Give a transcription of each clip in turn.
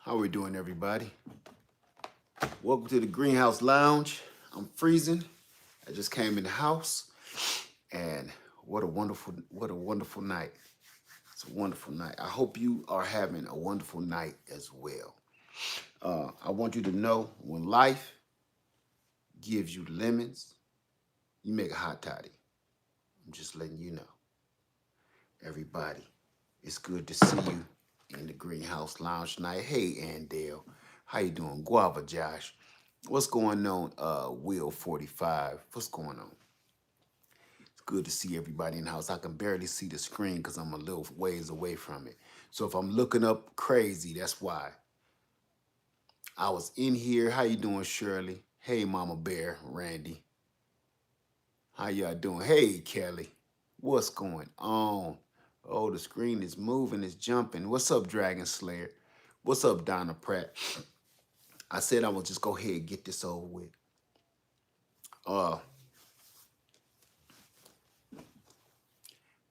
How we doing, everybody? Welcome to the Greenhouse Lounge. I'm freezing. I just came in the house, and what a wonderful night. It's a wonderful night. I hope you are having a wonderful night as well. I want you to know when life gives you lemons, you make a hot toddy. I'm just letting you know, everybody. It's good to see you in the Greenhouse Lounge tonight. Hey, Andale, how you doing? Guava Josh, what's going on? Will 45, what's going on? It's good to see everybody in the house. I can barely see the screen because I'm a little ways away from it. So if I'm looking up crazy, that's why. I was in here. How you doing, Shirley? Hey, Mama Bear, Randy. How y'all doing? Hey, Kelly. What's going on? Oh, the screen is moving, it's jumping. What's up, Dragon Slayer? What's up, Donna Pratt? I said I would just go ahead and get this over with. Uh,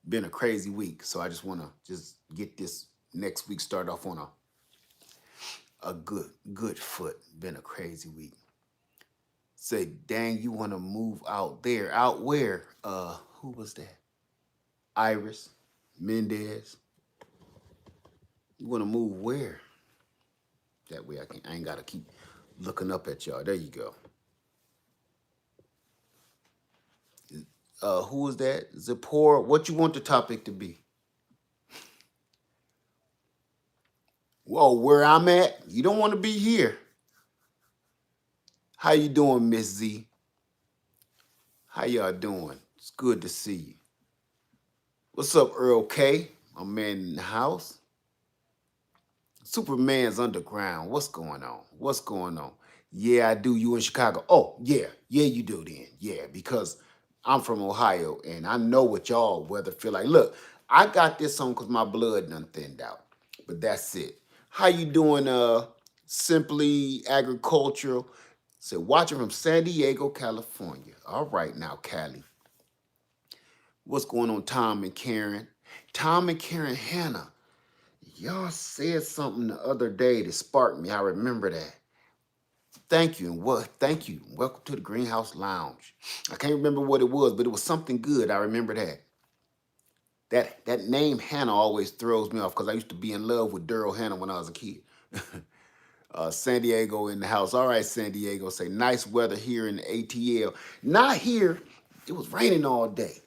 been a crazy week, so I just want to just get this next week start off on a good foot. Been a crazy week. Say, dang, you want to move out there? Out where? Who was that? Iris Mendez. You want to move where? That way I ain't gotta keep looking up at y'all. There you go. Who is that? Zipporah. What you want the topic to be? Whoa, where I'm at? You don't want to be here. How you doing, Miss Z? How y'all doing? It's good to see you. What's up, Earl K? My man in the house. Superman's underground. What's going on? What's going on? Yeah, I do. You in Chicago? Oh, yeah. Yeah, you do then. Yeah, because I'm from Ohio and I know what y'all weather feel like. Look, I got this on because my blood done thinned out. But that's it. How you doing, Simply Agricultural? So watching from San Diego, California. All right now, Cali. What's going on, Tom and Karen? Tom and Karen Hannah. Y'all said something the other day that sparked me. I remember that. Thank you. And what thank you. Welcome to the Greenhouse Lounge. I can't remember what it was, but it was something good. I remember that. That name Hannah always throws me off because I used to be in love with Daryl Hannah when I was a kid. San Diego in the house. All right, San Diego. Say nice weather here in the ATL. Not here. It was raining all day.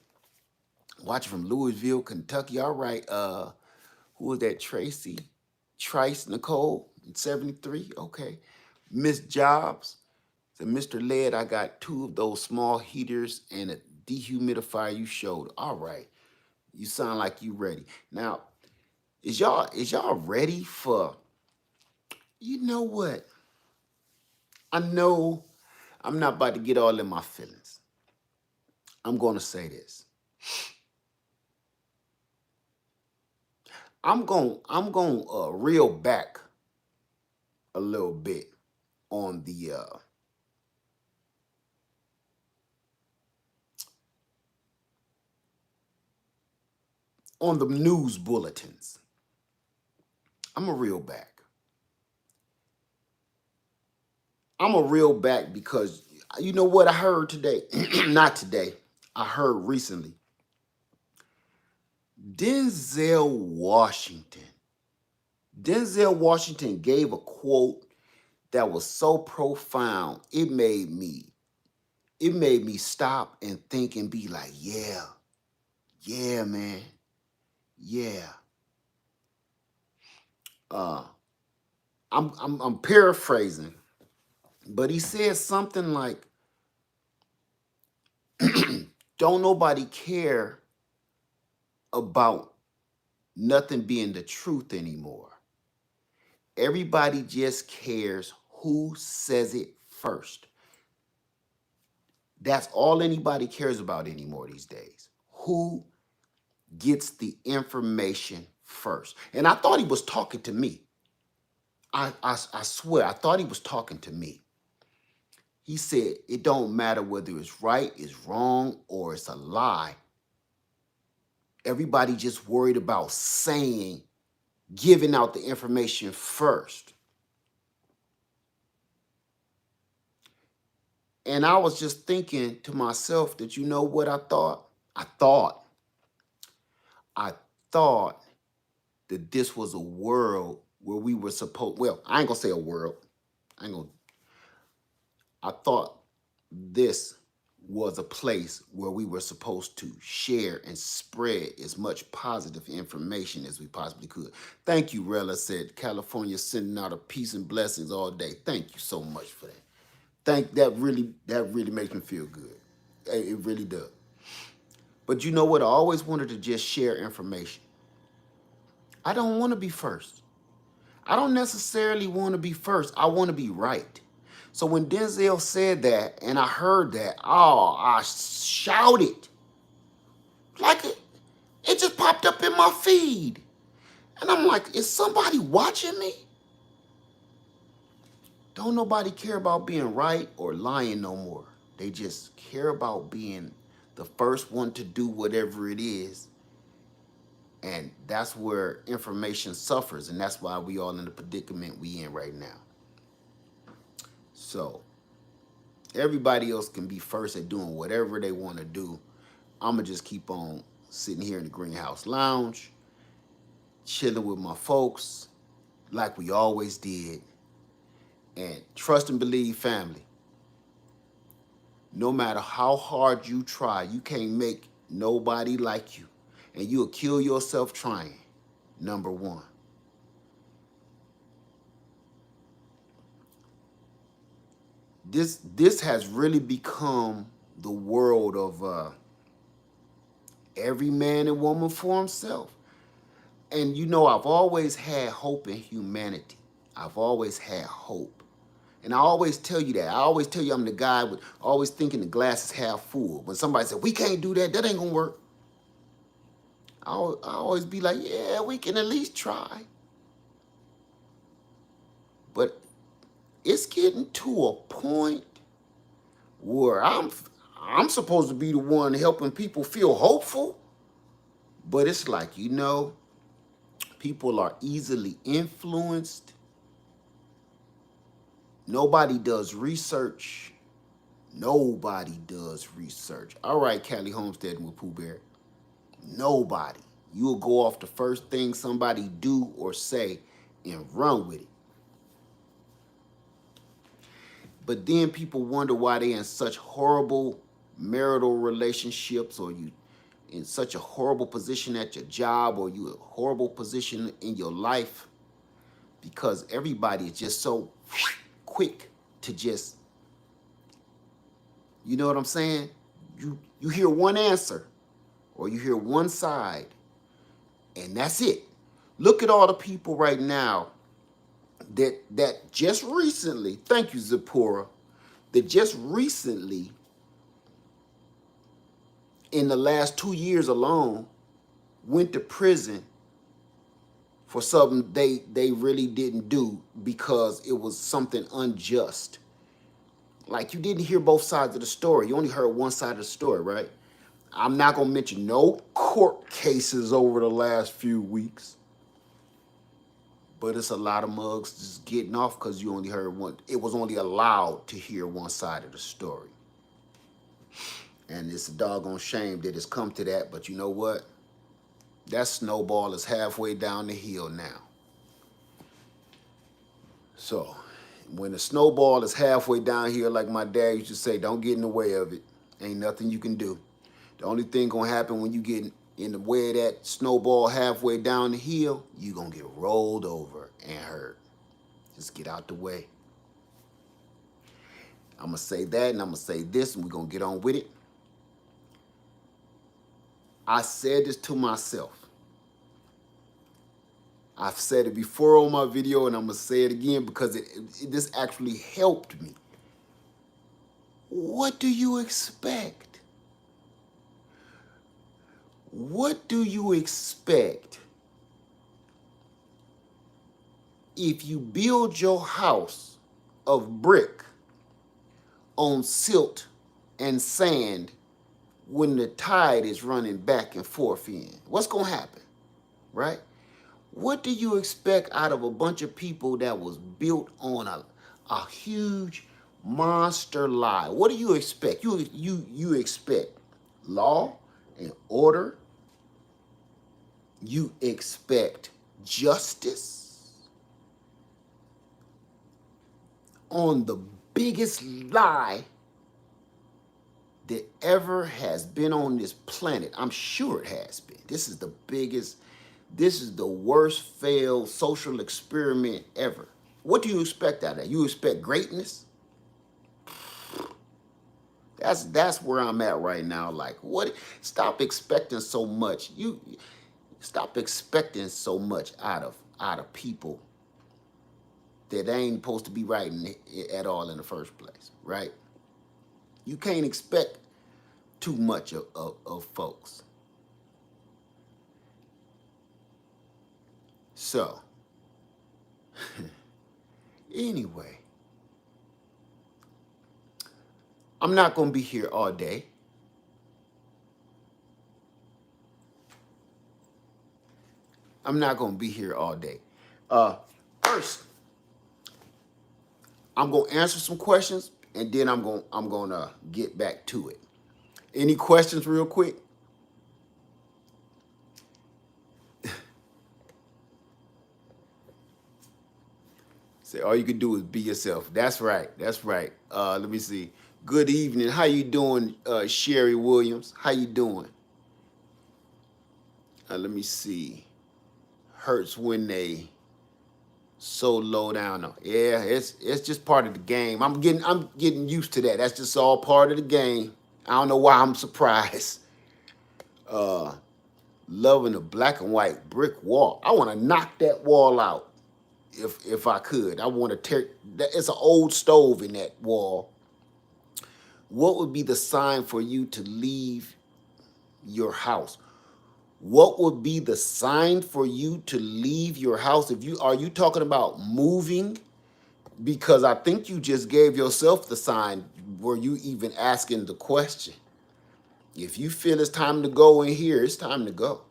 Watching from Louisville, Kentucky. All right. Who was that? Tracy? Trice Nicole, 73. Okay. Miss Jobs. So Mr. Led, I got 2 of those small heaters and a dehumidifier you showed. All right. You sound like you ready. Now, is y'all ready for, you know what? I know I'm not about to get all in my feelings. I'm going to say this. I'm going to reel back a little bit on the news bulletins. I'm a reel back. I'm a reel back because you know what I heard today? Not today. I heard recently. Denzel Washington. Denzel Washington gave a quote that was so profound. It made me stop and think and be like, yeah. Yeah, man. Yeah. Uh I'm paraphrasing, but he said something like, don't nobody care about nothing being the truth anymore. Everybody just cares who says it first. That's all anybody cares about anymore these days. Who gets the information first? And I thought he was talking to me. I swear, I thought he was talking to me. He said, it don't matter whether it's right, it's wrong, or it's a lie. Everybody just worried about giving out the information first. And I was just thinking to myself that, you know what I thought? I thought, I thought that this was a world where we were supposed, well, I ain't gonna say a world. I ain't gonna, I thought this was a place where we were supposed to share and spread as much positive information as we possibly could. Thank you, Rella said. California sending out a peace and blessings all day. Thank you so much for that. That really makes me feel good. It really does. But you know what? I always wanted to just share information. I don't want to be first. I don't necessarily want to be first. I want to be right. So when Denzel said that and I heard that, oh, I shouted. Like it just popped up in my feed. And I'm like, is somebody watching me? Don't nobody care about being right or lying no more. They just care about being the first one to do whatever it is. And that's where information suffers. And that's why we all in the predicament we in right now. So everybody else can be first at doing whatever they want to do. I'm going to just keep on sitting here in the greenhouse lounge, chilling with my folks like we always did. And trust and believe, family. No matter how hard you try, you can't make nobody like you. And you'll kill yourself trying, number one. This has really become the world of every man and woman for himself. And you know, I've always had hope in humanity. I've always had hope. And I always tell you that. I always tell you I'm the guy with always thinking the glass is half full. When somebody said, we can't do that, that ain't gonna work. I always be like, yeah, we can at least try. But it's getting to a point where I'm supposed to be the one helping people feel hopeful. But it's like, you know, people are easily influenced. Nobody does research. Nobody does research. All right, Callie Homestead with Pooh Bear. Nobody. You'll go off the first thing somebody do or say and run with it. But then people wonder why they're in such horrible marital relationships, or you in such a horrible position at your job, or you a horrible position in your life, because everybody is just so quick to just, you know what I'm saying? You hear one answer or you hear one side and that's it. Look at all the people right now that just recently, thank you, Zipporah, that just recently in the last 2 years alone went to prison for something they really didn't do because it was something unjust. Like, you didn't hear both sides of the story. You only heard one side of the story, right? I'm not going to mention no court cases over the last few weeks. But it's a lot of mugs just getting off because you only heard one. It was only allowed to hear one side of the story. And it's a doggone shame that it's come to that. But you know what? That snowball is halfway down the hill now. So when the snowball is halfway down here, like my dad used to say, don't get in the way of it. Ain't nothing you can do. The only thing gonna happen when you get in the way of that snowball halfway down the hill, you gonna get rolled over and hurt. Just get out the way. I'm gonna say that and I'm gonna say this and we're gonna get on with it. I said this to myself. I've said it before on my video and I'm gonna say it again because this actually helped me. What do you expect? What do you expect if you build your house of brick on silt and sand when the tide is running back and forth in? What's gonna happen, right? What do you expect out of a bunch of people that was built on a huge monster lie. What do you expect? You expect law and order. You expect justice on the biggest lie that ever has been on this planet. I'm sure it has been. This is the biggest, this is the worst failed social experiment ever. What do you expect out of that? You expect greatness? That's where I'm at right now. Like, what? Stop expecting so much. You stop expecting so much out of people that they ain't supposed to be writing at all in the first place, right? You can't expect too much of folks. So, anyway, I'm not going to be here all day. I'm not going to be here all day. First, I'm going to answer some questions, and then I'm going to get back to it. Any questions real quick? Say all you can do is be yourself. That's right. That's right. Let me see. Good evening. How you doing, Sherry Williams? How you doing? Let me see. Hurts when they so low down. Yeah, it's just part of the game. I'm getting used to that. That's just all part of the game. I don't know why I'm surprised. Loving a black and white brick wall. I want to knock that wall out if I could. I want to tear. It's an old stove in that wall. What would be the sign for you to leave your house? What would be the sign for you to leave your house? If you are you talking about moving? Because I think you just gave yourself the sign. Were you even asking the question? If you feel it's time to go in here, it's time to go.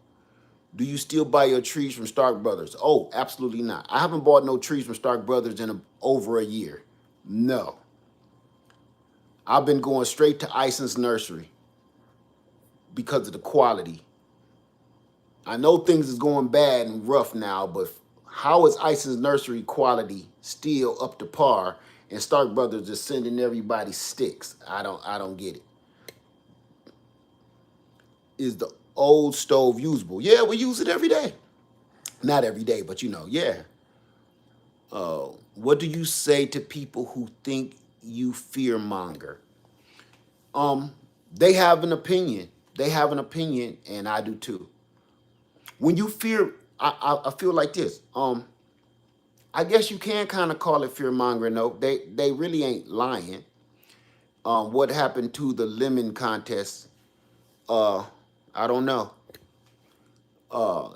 Do you still buy your trees from Stark Brothers? Oh, absolutely not. I haven't bought no trees from Stark Brothers in over a year. No. I've been going straight to Ison's Nursery because of the quality. I know things is going bad and rough now, but how is Ison's Nursery quality still up to par and Stark Brothers is sending everybody sticks? I don't get it. Is the old stove usable? Yeah, we use it every day. Not every day, but yeah. What do you say to people who think you fear monger? They have an opinion. They have an opinion, and I do too. When you fear, I feel like this. I guess you can kind of call it fear mongering. No, they really ain't lying. What happened to the lemon contest? Uh, I don't know. Uh,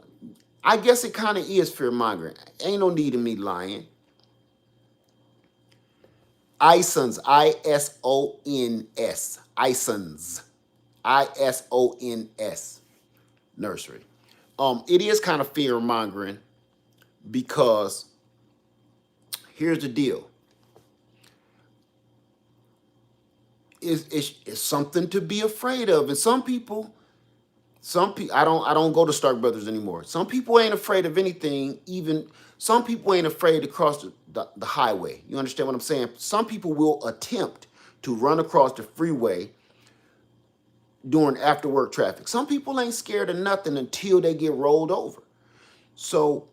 I guess it kind of is fear mongering. Ain't no need of me lying. Isons, Isons, Isons, Isons nursery. It is kind of fear mongering because here's the deal. It's something to be afraid of, and some people, I don't go to Stark Brothers anymore. Some people ain't afraid of anything. Even some people ain't afraid to cross the highway. You understand what I'm saying? Some people will attempt to run across the freeway during after work traffic. Some people ain't scared of nothing until they get rolled over. So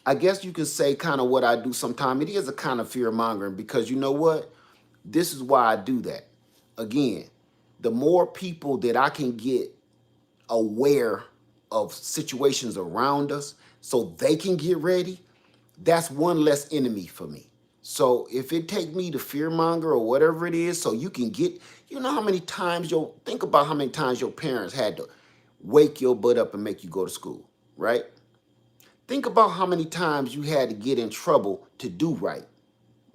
I guess you can say kind of what I do sometimes. It is a kind of fear mongering because you know what? This is why I do that. Again, the more people that I can get aware of situations around us so they can get ready, that's one less enemy for me. So if it take me to fear monger or whatever it is, so you can get, how many times think about how many times your parents had to wake your butt up and make you go to school, right? Think about how many times you had to get in trouble to do right.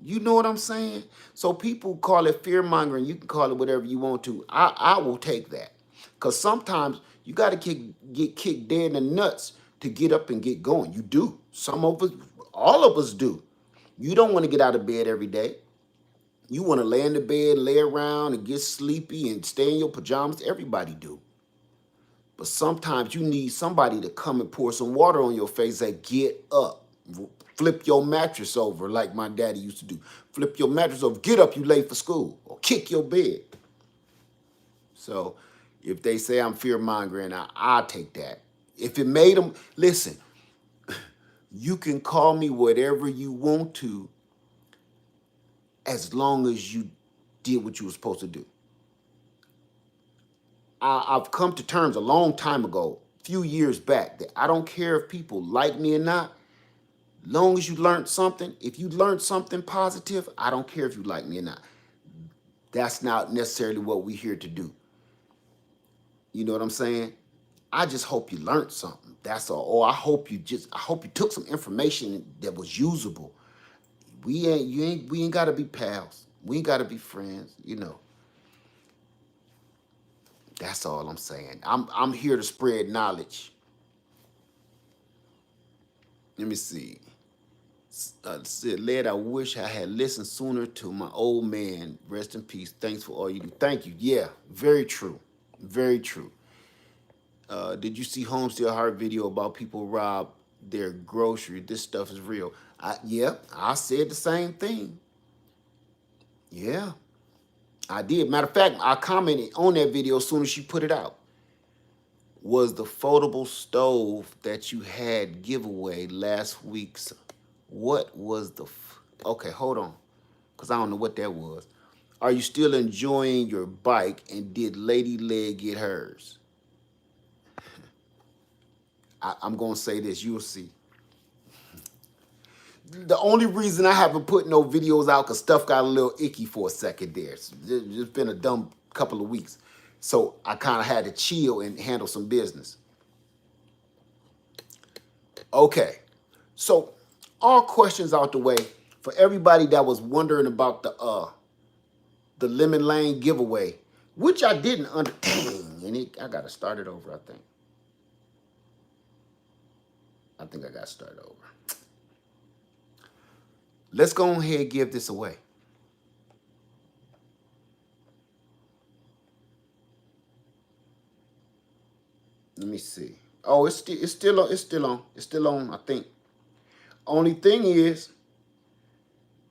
You know what I'm saying? So people call it fear mongering. You can call it whatever you want to. I will take that. Because sometimes you got to get kicked dead in the nuts to get up and get going. You do. Some of us, all of us do. You don't want to get out of bed every day. You want to lay in the bed, lay around, and get sleepy and stay in your pajamas. Everybody do. But sometimes you need somebody to come and pour some water on your face and get up. Flip your mattress over like my daddy used to do. Flip your mattress over. Get up, you late for school. Or kick your bed. So if they say I'm fear-mongering, I'll take that. If it made them, listen, you can call me whatever you want to as long as you did what you were supposed to do. I've come to terms a long time ago, a few years back, that I don't care if people like me or not. Long as you learned something, if you learned something positive, I don't care if you like me or not. That's not necessarily what we're here to do. You know what I'm saying? I just hope you learned something. That's all. Or I hope you took some information that was usable. We ain't gotta be pals. We ain't gotta be friends, you know. That's all I'm saying. I'm here to spread knowledge. Let me see. Said, Led, I wish I had listened sooner to my old man. Rest in peace. Thanks for all you do. Thank you. Yeah, very true. Very true. Did you see Homestead Heart video about people rob their grocery? This stuff is real. Yeah, I said the same thing. Yeah, I did. Matter of fact, I commented on that video as soon as she put it out. Was the foldable stove that you had giveaway last week's? What was the? Okay, hold on, because I don't know what that was. Are you still enjoying your bike, and did Lady Leg get hers? I'm going to say this. You'll see. The only reason I haven't put no videos out because stuff got a little icky for a second there. It's been a dumb couple of weeks. So I kind of had to chill and handle some business. Okay. So all questions out the way for everybody that was wondering about the Lemon Lane giveaway, which I didn't I got to start it over, I think. I think I got to start over. Let's go ahead and give this away. Let me see. Oh, it's still on, I think. Only thing is,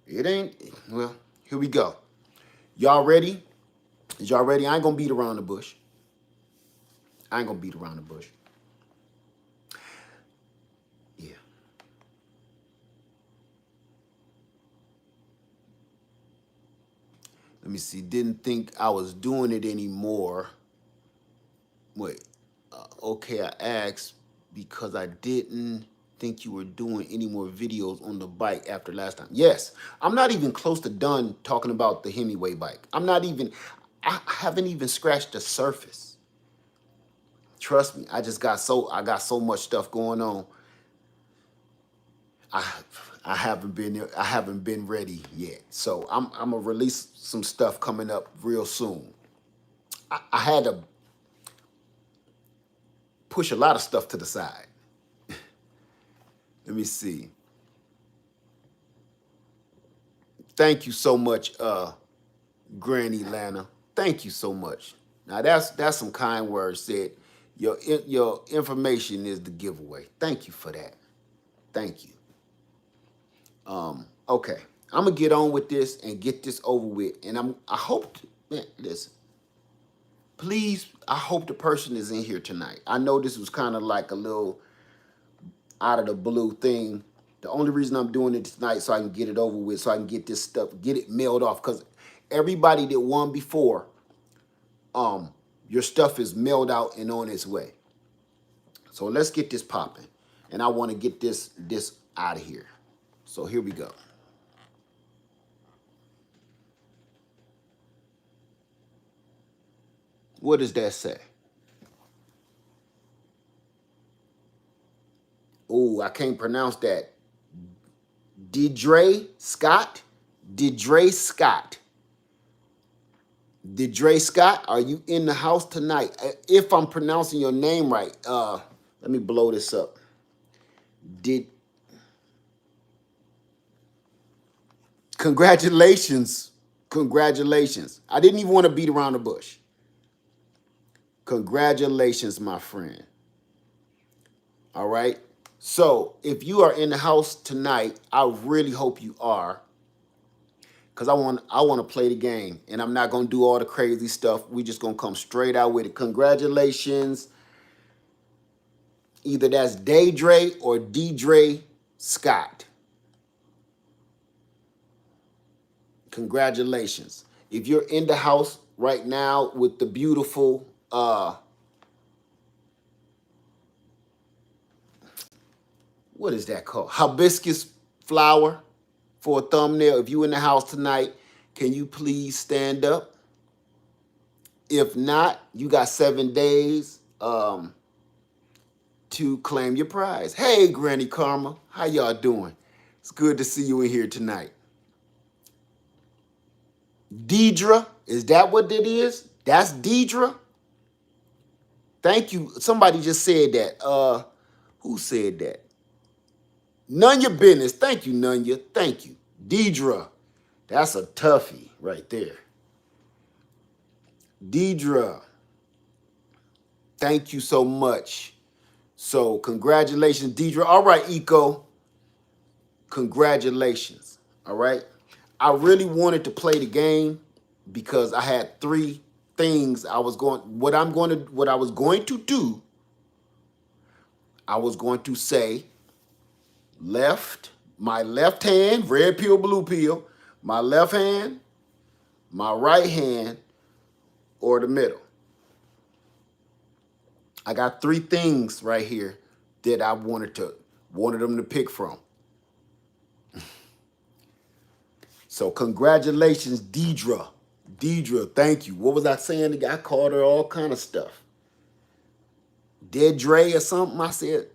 it ain't, well, here we go. Y'all ready? Is y'all ready? I ain't gonna beat around the bush. Yeah. Let me see. Didn't think I was doing it anymore. Wait. Okay, I asked because I didn't think you were doing any more videos on the bike after last time. Yes, I'm not even close to done talking about the Hemingway bike. I haven't even scratched the surface. Trust me, I got so much stuff going on. I haven't been ready yet. So I'm gonna release some stuff coming up real soon. I had to push a lot of stuff to the side. Let me see. Thank you so much, Granny Lana. Thank you so much. Now that's some kind words said. Your information is the giveaway. Thank you for that. Thank you. Okay. I'm gonna get on with this and get this over with. And I hope, man, listen. Please, I hope the person is in here tonight. I know this was kind of like a little out of the blue thing. The only reason I'm doing it tonight so I can get it over with, so I can get this stuff, get it mailed off. Because everybody that won before, your stuff is mailed out and on its way. So let's get this popping. And I want to get this out of here. So here we go. What does that say? Oh, I can't pronounce that. Didre Scott? Didre Scott. Didre Scott, are you in the house tonight? If I'm pronouncing your name right, let me blow this up. Congratulations. Congratulations. I didn't even want to beat around the bush. Congratulations, my friend. All right. So if you are in the house tonight, I really hope you are, because I want to play the game, and I'm not gonna do all the crazy stuff. We just gonna come straight out with it. Congratulations. Either that's Daydre or Deidre Scott. Congratulations. If you're in the house right now with the beautiful what is that called? Hibiscus flower for a thumbnail. If you in the house tonight, can you please stand up? If not, you got 7 days to claim your prize. Hey, Granny Karma, how y'all doing? It's good to see you in here tonight. Deidre, is that what it is? That's Deidre? Thank you. Somebody just said that. Who said that? None your business. Thank you, Nunya. Thank you. Deidre. That's a toughie right there. Deidre. Thank you so much. So congratulations, Deidre. All right, Eco. Congratulations. All right. I really wanted to play the game because I had three things I was going what I was going to do. I was going to say my left hand, red pill, blue pill, my left hand, my right hand, or the middle. I got three things right here that I wanted them to pick from. So congratulations, Deidre. Deidre, thank you. What was I saying? I called her all kind of stuff. Dead Dre or something, I said.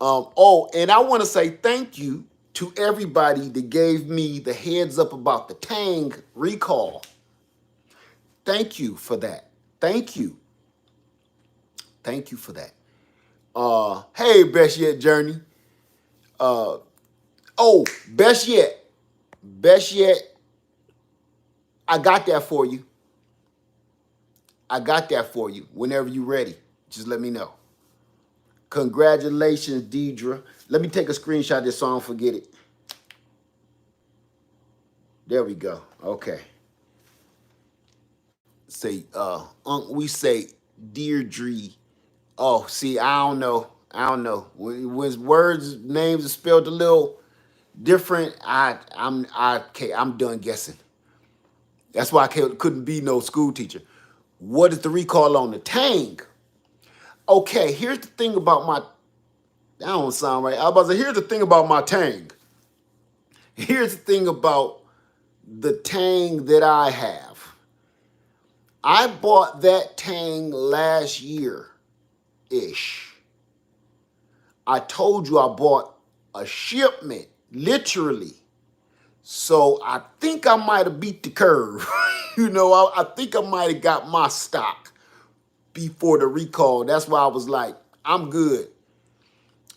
And I want to say thank you to everybody that gave me the heads up about the Tang recall. Thank you for that. Thank you. Thank you for that. Hey, Best Yet Journey. Best Yet. Best Yet. I got that for you. I got that for you. Whenever you're ready, just let me know. Congratulations, Deidre. Let me take a screenshot of this so I don't forget it. There we go. Okay. We say Deirdre. Oh, see, I don't know. When words, names are spelled a little different, I'm done guessing. That's why I couldn't be no school teacher. What is the recall on the Tang? Okay, here's the thing about my. That don't sound right. I was about to say, here's the thing about my Tang. Here's the thing about the Tang that I have. I bought that Tang last year-ish. I told you I bought a shipment, literally. So I think I might have beat the curve. I think I might have got my stock before the recall. That's why I was like, I'm good.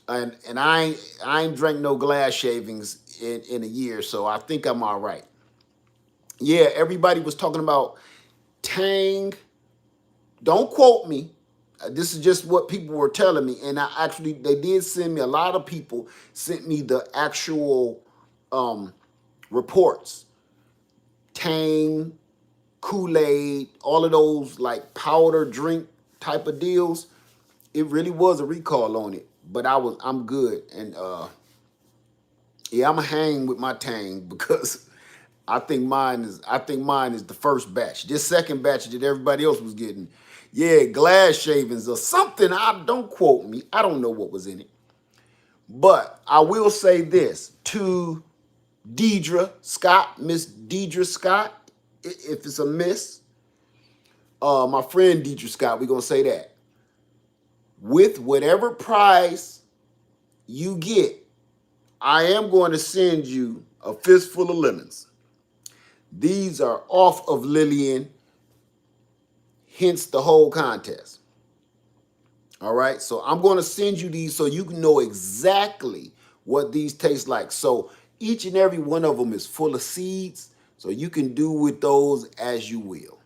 And I ain't drank no glass shavings in a year, so I think I'm all right. Yeah, everybody was talking about Tang. Don't quote me. This is just what people were telling me. And they did send me, a lot of people sent me the actual reports. Tang, Kool-Aid, all of those like powder drink type of deals. It really was a recall on it. But I'm good. And I'm gonna hang with my Tang because I think mine is the first batch. This second batch that everybody else was getting, glass shavings or something. Don't quote me. I don't know what was in it. But I will say this to Deidre Scott, Miss Deidre Scott, if it's a miss, my friend Deidre Scott, we're gonna say that. With whatever prize you get, I am going to send you a fistful of lemons. These are off of Lillian, hence the whole contest. All right, so I'm going to send you these so you can know exactly what these taste like. So each and every one of them is full of seeds. So you can do with those as you will.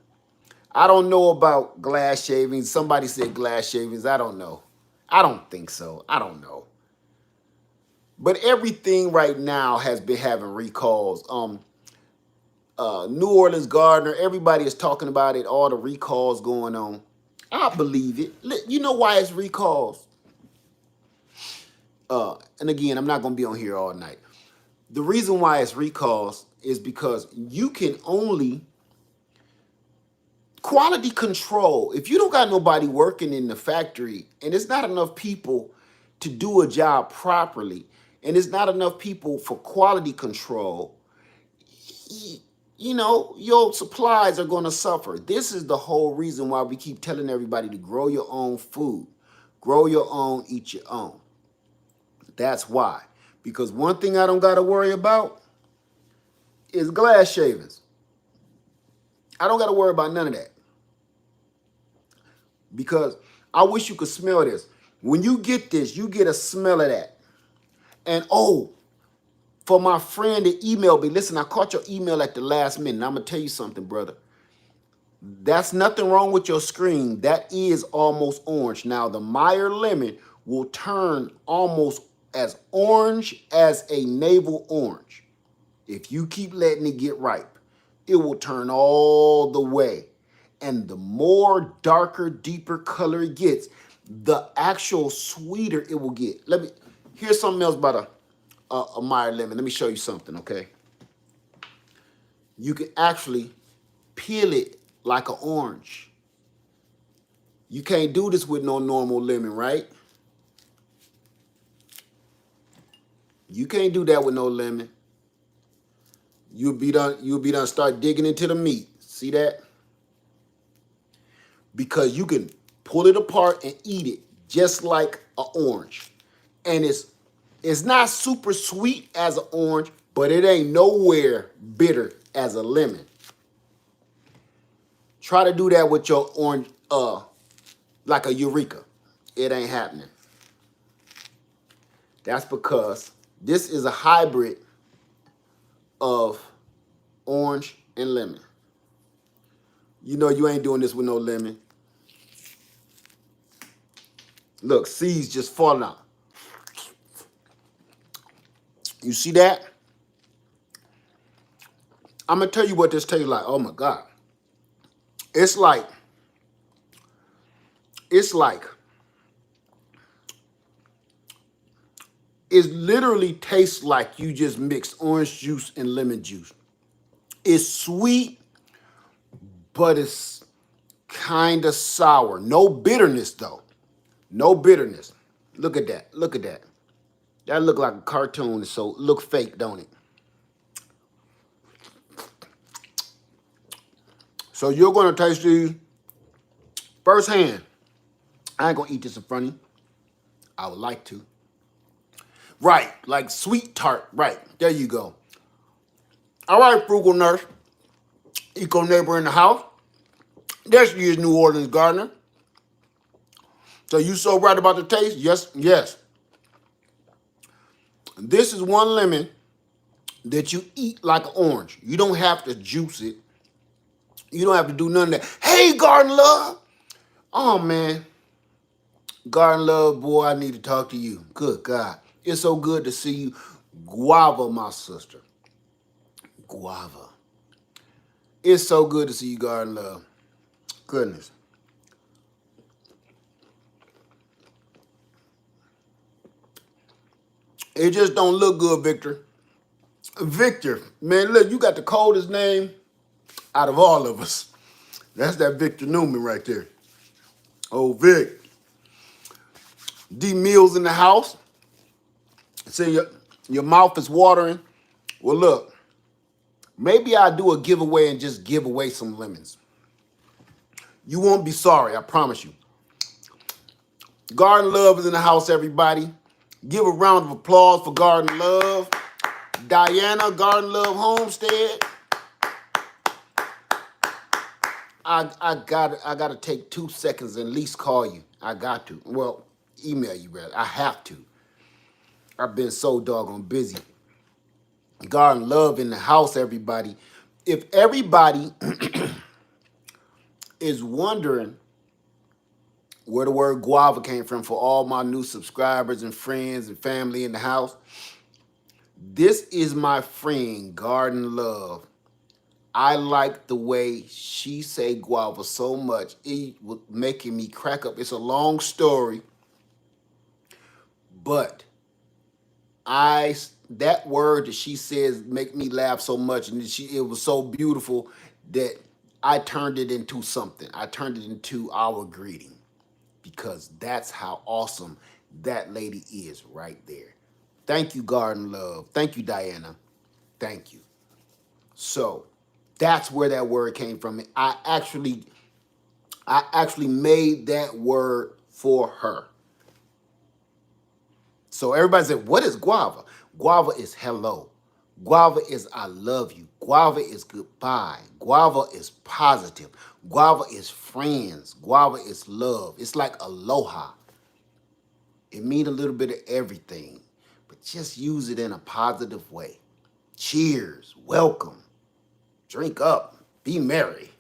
I don't know about glass shavings. Somebody said glass shavings. I don't know. I don't think so. I don't know. But everything right now has been having recalls. New Orleans Gardner, everybody is talking about it, all the recalls going on. I believe it. You know why it's recalls? And again, I'm not going to be on here all night. The reason why it's recalls is because you can only quality control. If you don't got nobody working in the factory and it's not enough people to do a job properly, and it's not enough people for quality control, you know, your supplies are going to suffer. This is the whole reason why we keep telling everybody to grow your own food. Grow your own, eat your own. That's why. Because one thing I don't got to worry about is glass shavings. I don't got to worry about none of that. Because I wish you could smell this. When you get this, you get a smell of that. And oh, for my friend that emailed me, listen, I caught your email at the last minute. I'm going to tell you something, brother. That's nothing wrong with your screen. That is almost orange. Now, the Meyer lemon will turn almost as orange as a navel orange. If you keep letting it get ripe, it will turn all the way. And the more darker, deeper color it gets, the actual sweeter it will get. Here's something else about a Meyer lemon. Let me show you something, okay? You can actually peel it like an orange. You can't do this with no normal lemon, right? You can't do that with no lemon. You'll be done start digging into the meat. See that? Because you can pull it apart and eat it just like an orange. And it's not super sweet as an orange, but it ain't nowhere bitter as a lemon. Try to do that with your orange, like a Eureka. It ain't happening. That's because this is a hybrid of orange and lemon. You know you ain't doing this with no lemon. Look, seeds just falling out. You see that? I'm going to tell you what this tastes like. Oh, my God. It's like, it literally tastes like you just mixed orange juice and lemon juice. It's sweet, but it's kind of sour. No bitterness, though. No bitterness. Look at that. Look at that. That look like a cartoon, so look fake, don't it? So you're going to taste these firsthand. I ain't going to eat this in front of you. I would like to. Right, like sweet tart. Right, there you go. All right, frugal nurse. Eco neighbor in the house. There she is, New Orleans Gardner. So you so right about the taste? Yes, yes. This is one lemon that you eat like an orange. You don't have to juice it. You don't have to do none of that. Hey, Garden Love. Oh, man. Garden Love, boy, I need to talk to you. Good God. It's so good to see you. Guava, my sister. Guava. It's so good to see you, Garden Love. Goodness. It just don't look good, Victor. Victor, man, look, you got the coldest name out of all of us. That's that Victor Newman right there. Oh, Vic. D Mills in the house. See, your mouth is watering. Well, look, maybe I'll do a giveaway and just give away some lemons. You won't be sorry, I promise you. Garden Love is in the house, everybody. Give a round of applause for Garden Love. Diana, Garden Love Homestead. I gotta take 2 seconds and at least call you. I got to. Well, email you, rather. I have to. I've been so doggone busy. Garden Love in the house, everybody. If everybody is wondering where the word guava came from for all my new subscribers and friends and family in the house, this is my friend, Garden Love. I like the way she say guava so much. It was making me crack up. It's a long story, but that word that she says make me laugh so much, and it was so beautiful that I turned it into something. I turned it into our greeting because that's how awesome that lady is right there. Thank you, Garden Love. Thank you, Diana. Thank you. So that's where that word came from. I actually made that word for her. So everybody said, what is guava? Guava is hello. Guava is I love you. Guava is goodbye. Guava is positive. Guava is friends. Guava is love. It's like aloha. It means a little bit of everything, but just use it in a positive way. Cheers. Welcome. Drink up. Be merry.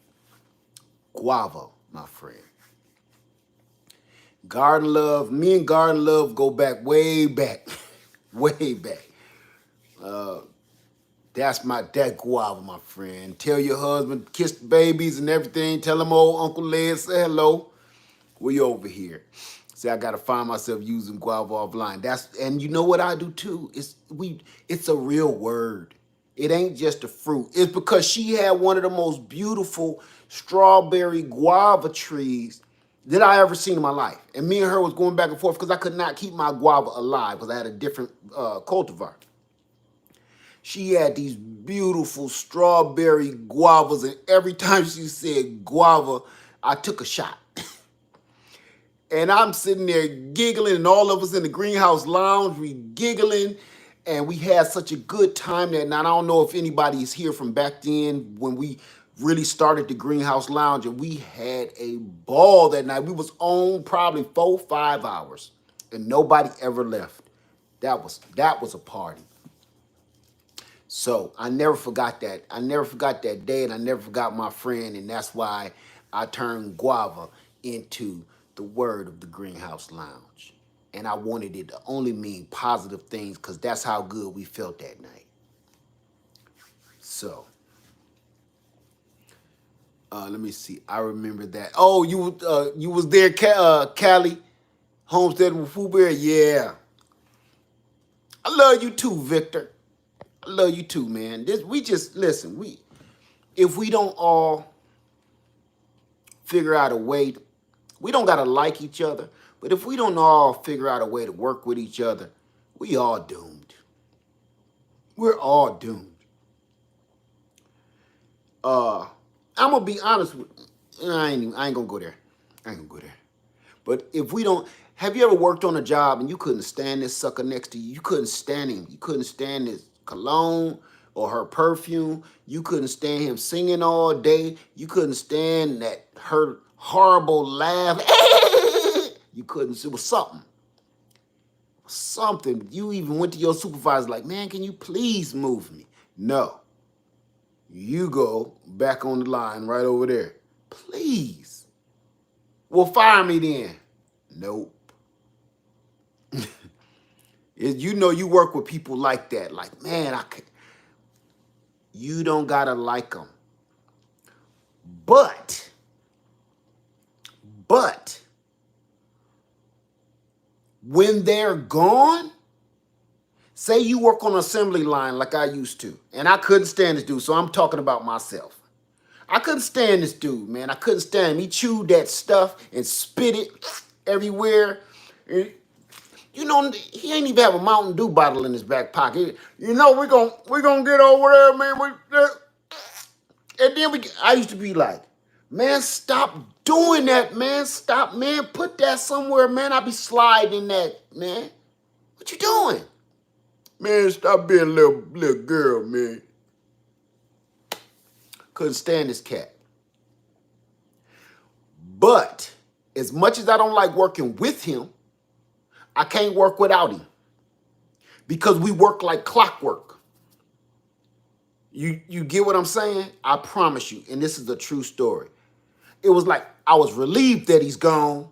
Guava, my friend. Garden Love, me and Garden Love go back, way back, way back. That guava, my friend. Tell your husband, kiss the babies and everything. Tell him old Uncle Led say hello. We over here. See, I gotta find myself using guava offline. And you know what I do too? It's a real word. It ain't just a fruit. It's because she had one of the most beautiful strawberry guava trees that I ever seen in my life. And me and her was going back and forth because I could not keep my guava alive because I had a different cultivar. She had these beautiful strawberry guavas, and every time she said guava, I took a shot. And I'm sitting there giggling, and all of us in the greenhouse lounge, we giggling, and we had such a good time that night. I don't know if anybody is here from back then when we really started the greenhouse lounge, and we had a ball that night. We was on probably 4-5 hours, and nobody ever left. That was a party. So I never forgot that. I never forgot that day, and I never forgot my friend, and that's why I turned guava into the word of the greenhouse lounge. And I wanted it to only mean positive things because that's how good we felt that night. So, let me see. I remember that. Oh, you was there, Cali, Homestead with Foo Bear? Yeah. I love you too, Victor. I love you too, man. If we don't all figure out a way, we don't gotta like each other, but if we don't all figure out a way to work with each other, we all doomed. We're all doomed. I'm gonna be honest with I ain't gonna go there. I ain't gonna go there. But if we don't, have you ever worked on a job and you couldn't stand this sucker next to you? You couldn't stand him. You couldn't stand his cologne or her perfume. You couldn't stand him singing all day. You couldn't stand her horrible laugh. You couldn't. It was something. Something. You even went to your supervisor like, man, can you please move me? No. You go back on the line right over there. Please. Well, fire me then. Nope. You work with people like that. Like, man, you don't gotta like them. But, when they're gone, say you work on an assembly line like I used to, and I couldn't stand this dude, so I'm talking about myself. I couldn't stand this dude, man. I couldn't stand him. He chewed that stuff and spit it everywhere. You know, he ain't even have a Mountain Dew bottle in his back pocket. You know, we're gonna get over there, man. And then I used to be like, man, stop doing that, man. Stop, man. Put that somewhere, man. I be sliding that, man. What you doing? Man, stop being a little girl, man. Couldn't stand this cat. But as much as I don't like working with him, I can't work without him because we work like clockwork. You get what I'm saying? I promise you, and this is a true story. It was like I was relieved that he's gone.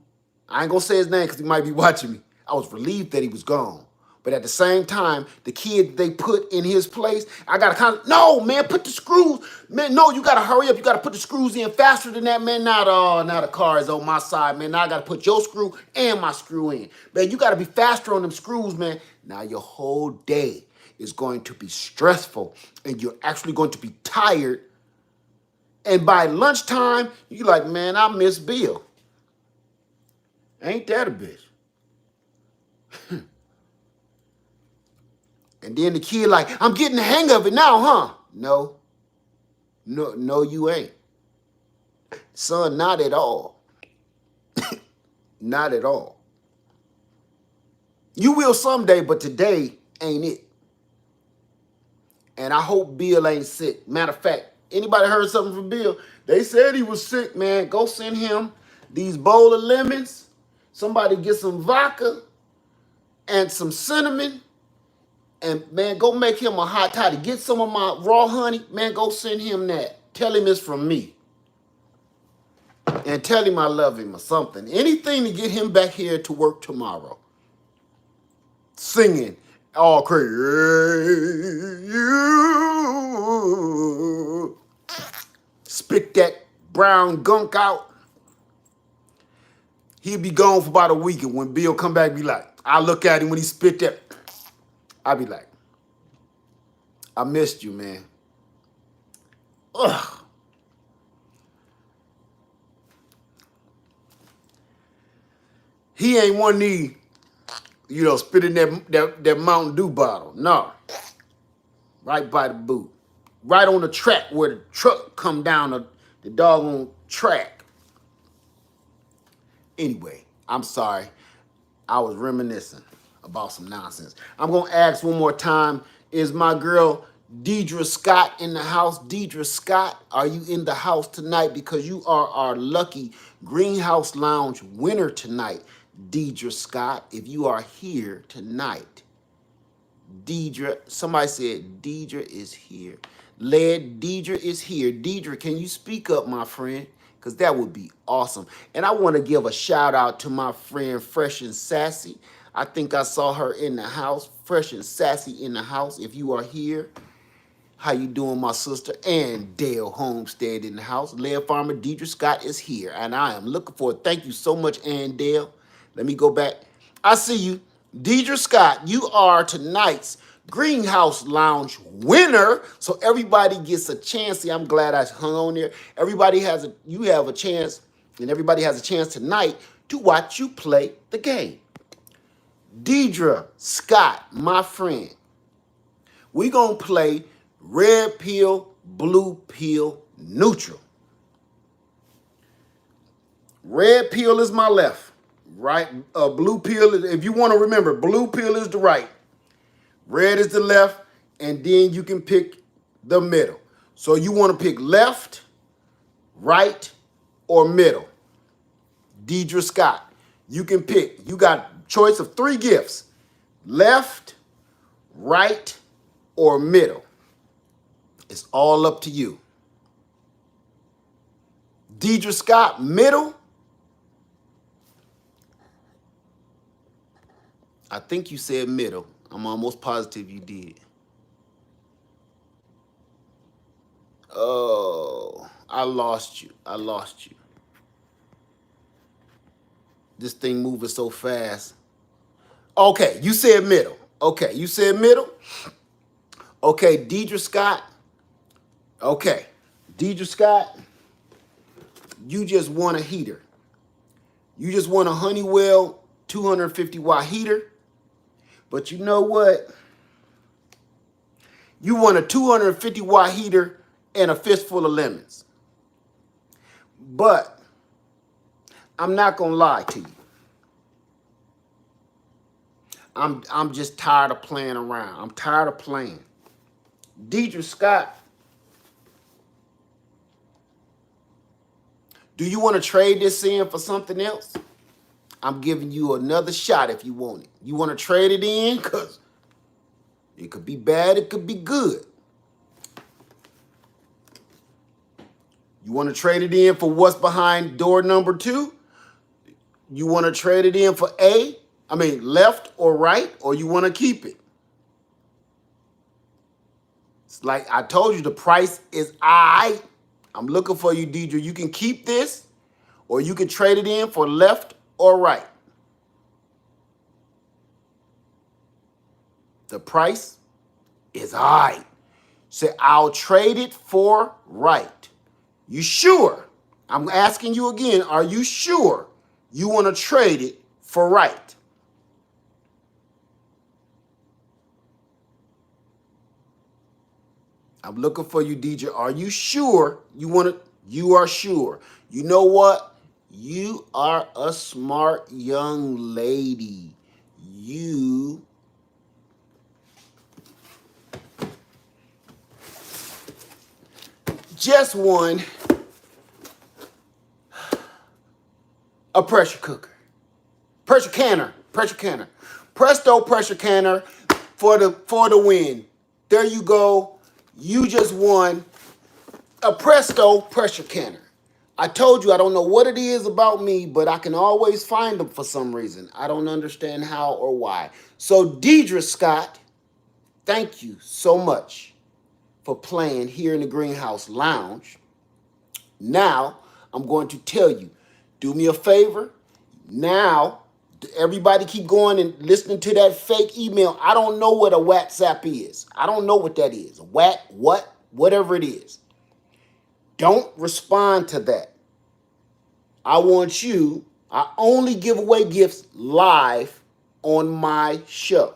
I ain't gonna say his name because he might be watching me. I was relieved that he was gone. But at the same time, the kid they put in his place, I gotta no, man, put the screws. Man, no, you gotta hurry up. You gotta put the screws in faster than that, man. Now the car is on my side, man. Now I gotta put your screw and my screw in. Man, you gotta be faster on them screws, man. Now your whole day is going to be stressful and you're actually going to be tired. And by lunchtime, you like, man, I miss Bill. Ain't that a bitch? And then the kid like, I'm getting the hang of it now, huh? No, you ain't. Son, not at all. Not at all. You will someday, but today ain't it. And I hope Bill ain't sick. Matter of fact, anybody heard something from Bill? They said he was sick, man. Go send him these bowl of lemons. Somebody get some vodka and some cinnamon. And, man, go make him a hot toddy. Get some of my raw honey. Man, go send him that. Tell him it's from me. And tell him I love him or something. Anything to get him back here to work tomorrow. Singing all crazy. You spit that brown gunk out. He'll be gone for about a week. And when Bill come back, be like, I look at him when he spit that. I be like, I missed you, man. Ugh. He ain't one of these, spitting that Mountain Dew bottle. No. Right by the boot. Right on the track where the truck come down the doggone track. Anyway, I'm sorry. I was reminiscing about some nonsense. I'm going to ask one more time, is my girl Deidre Scott in the house? Deidre Scott, are you in the house tonight? Because you are our lucky Greenhouse Lounge winner tonight. Deidre Scott, if you are here tonight. Deidre, somebody said Deidre is here. Deidre is here. Deidre, can you speak up, my friend? Because that would be awesome. And I want to give a shout out to my friend Fresh and Sassy. I think I saw her in the house. Fresh and Sassy in the house. If you are here, how you doing, my sister? And Dale Homestead in the house. Laird Farmer Deidre Scott is here. And I am looking for it. Thank you so much, Ann Dale. Let me go back. I see you. Deidre Scott, you are tonight's Greenhouse Lounge winner. So everybody gets a chance. See, I'm glad I hung on there. You have a chance, and everybody has a chance tonight to watch you play the game. Deidre Scott, my friend, we're going to play red pill, blue pill, neutral. Red pill is my left, right? Blue pill, if you want to remember, blue pill is the right. Red is the left, and then you can pick the middle. So you want to pick left, right, or middle. Deidre Scott, you can pick. You got choice of 3 gifts. Left, right, or middle. It's all up to you. Deidre Scott, middle. I think you said middle. I'm almost positive you did. Oh, I lost you. This thing moving so fast. Okay, you said middle. Okay, Deidre Scott. Okay, Deidre Scott, you just want a heater. You just want a Honeywell 250 watt heater. But you know what? You want a 250 watt heater and a fistful of lemons. But I'm not going to lie to you. I'm just tired of playing around. I'm tired of playing. Deidre Scott, do you want to trade this in for something else? I'm giving you another shot if you want it. You want to trade it in? Because it could be bad, it could be good. You want to trade it in for what's behind door number 2? You want to trade it in for left or right, or you want to keep it? It's like I told you, the price is I. I'm looking for you, Deidre. You can keep this, or you can trade it in for left or right. The price is I. Say, I'll trade it for right. You sure? I'm asking you again, are you sure you want to trade it for right? I'm looking for you, DJ. Are you sure you want to? You are sure. You know what? You are a smart young lady. You just won a pressure cooker. Pressure canner. Pressure canner. Presto pressure canner for the win. There you go. You just won a Presto pressure canner. I told you I don't know what it is about me, but I can always find them for some reason. I don't understand how or why. So Deidre Scott, thank you so much for playing here in the Greenhouse Lounge. Now I'm going to tell you, do me a favor. Now everybody keep going and listening to that fake email. I don't know what a WhatsApp is. I don't know what that is. Whatever it is. Don't respond to that. I only give away gifts live on my show.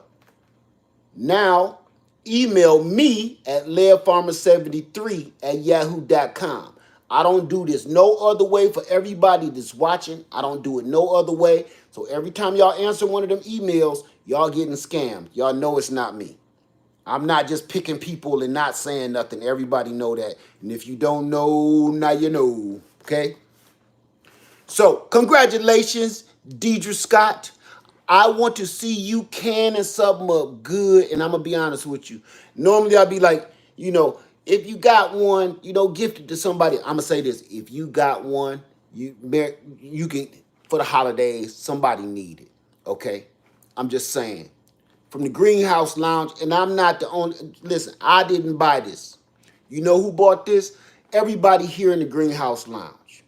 Now, email me at leadfarmer73@yahoo.com. I don't do this no other way for everybody that's watching. I don't do it no other way. So every time y'all answer one of them emails, y'all getting scammed. Y'all know it's not me. I'm not just picking people and not saying nothing. Everybody know that. And if you don't know, now you know. Okay? So, congratulations, Deidre Scott. I want to see you canning something up good, and I'm going to be honest with you. Normally, I'll be like, if you got one, gift it to somebody. I'm going to say this. If you got one, you can, for the holidays, somebody need it, okay? I'm just saying. From the Greenhouse Lounge, and I'm not the only, listen, I didn't buy this. You know who bought this? Everybody here in the Greenhouse Lounge.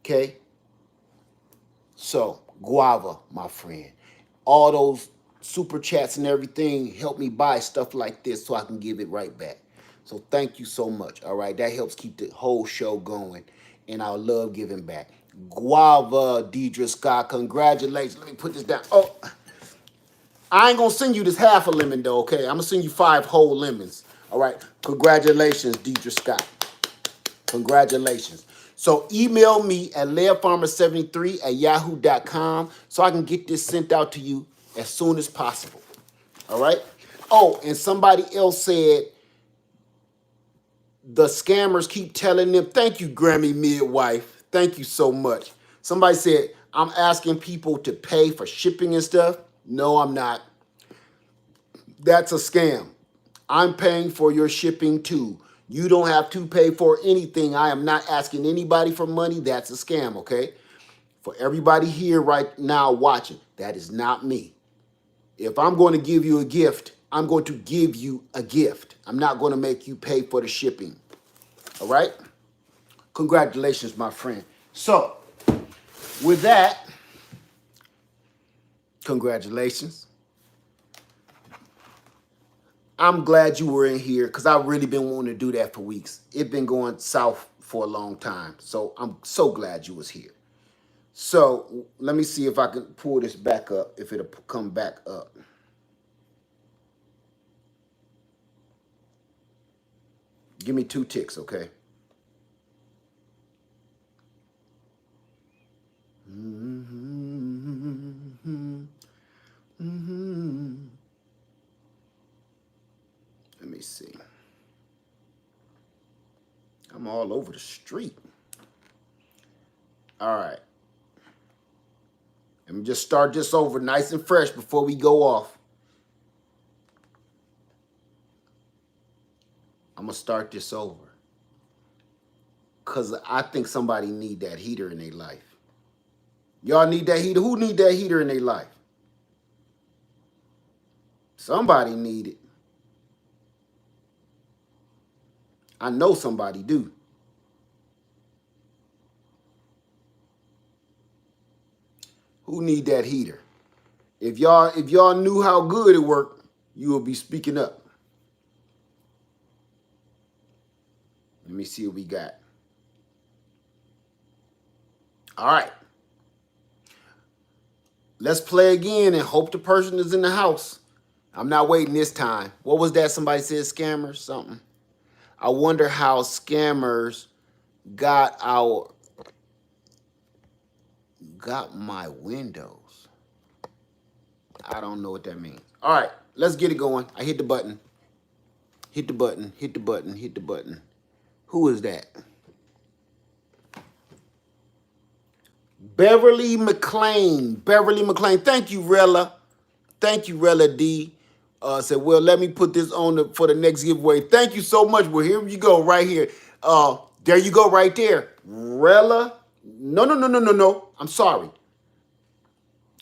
Okay? So, Guava, my friend. All those super chats and everything help me buy stuff like this so I can give it right back. So thank you so much. All right, that helps keep the whole show going, and I love giving back. Guava, Deidre Scott, congratulations. Let me put this down. Oh, I ain't gonna send you this half a lemon though, okay? I'm gonna send you 5 whole lemons. All right, congratulations, Deidre Scott. Congratulations. So email me at leadfarmer73@yahoo.com so I can get this sent out to you as soon as possible. All right? Oh, and somebody else said the scammers keep telling them, thank you, Grammy Midwife. Thank you so much. Somebody said, I'm asking people to pay for shipping and stuff. No, I'm not. That's a scam. I'm paying for your shipping too. You don't have to pay for anything. I am not asking anybody for money. That's a scam, okay? For everybody here right now watching, that is not me. If I'm going to give you a gift, I'm going to give you a gift. I'm not going to make you pay for the shipping. All right? Congratulations, my friend. So, with that, congratulations. I'm glad you were in here because I've really been wanting to do that for weeks. It's been going south for a long time. So I'm so glad you was here. So let me see if I can pull this back up, if it'll come back up. Give me 2 ticks, okay? Let me see. I'm all over the street. All right. Let me just start this over nice and fresh before we go off. I'm going to start this over. because I think somebody need that heater in their life. Y'all need that heater? Who need that heater in their life? Somebody need it. I know somebody do. Who need that heater? If y'all knew how good it worked, you would be speaking up. Let me see what we got. All right. Let's play again and hope the person is in the house. I'm not waiting this time. What was that? Somebody said scammers, something. I wonder how scammers got my windows. I don't know what that means. All right, let's get it going. I hit the button. Hit the button, hit the button, hit the button. Who is that? Beverly McLean. Beverly McLean. Thank you, Rella. Thank you, Rella D. Said, well, let me put this on for the next giveaway. Thank you so much. Well, here you go, right here. There you go, right there. Rella. No. I'm sorry.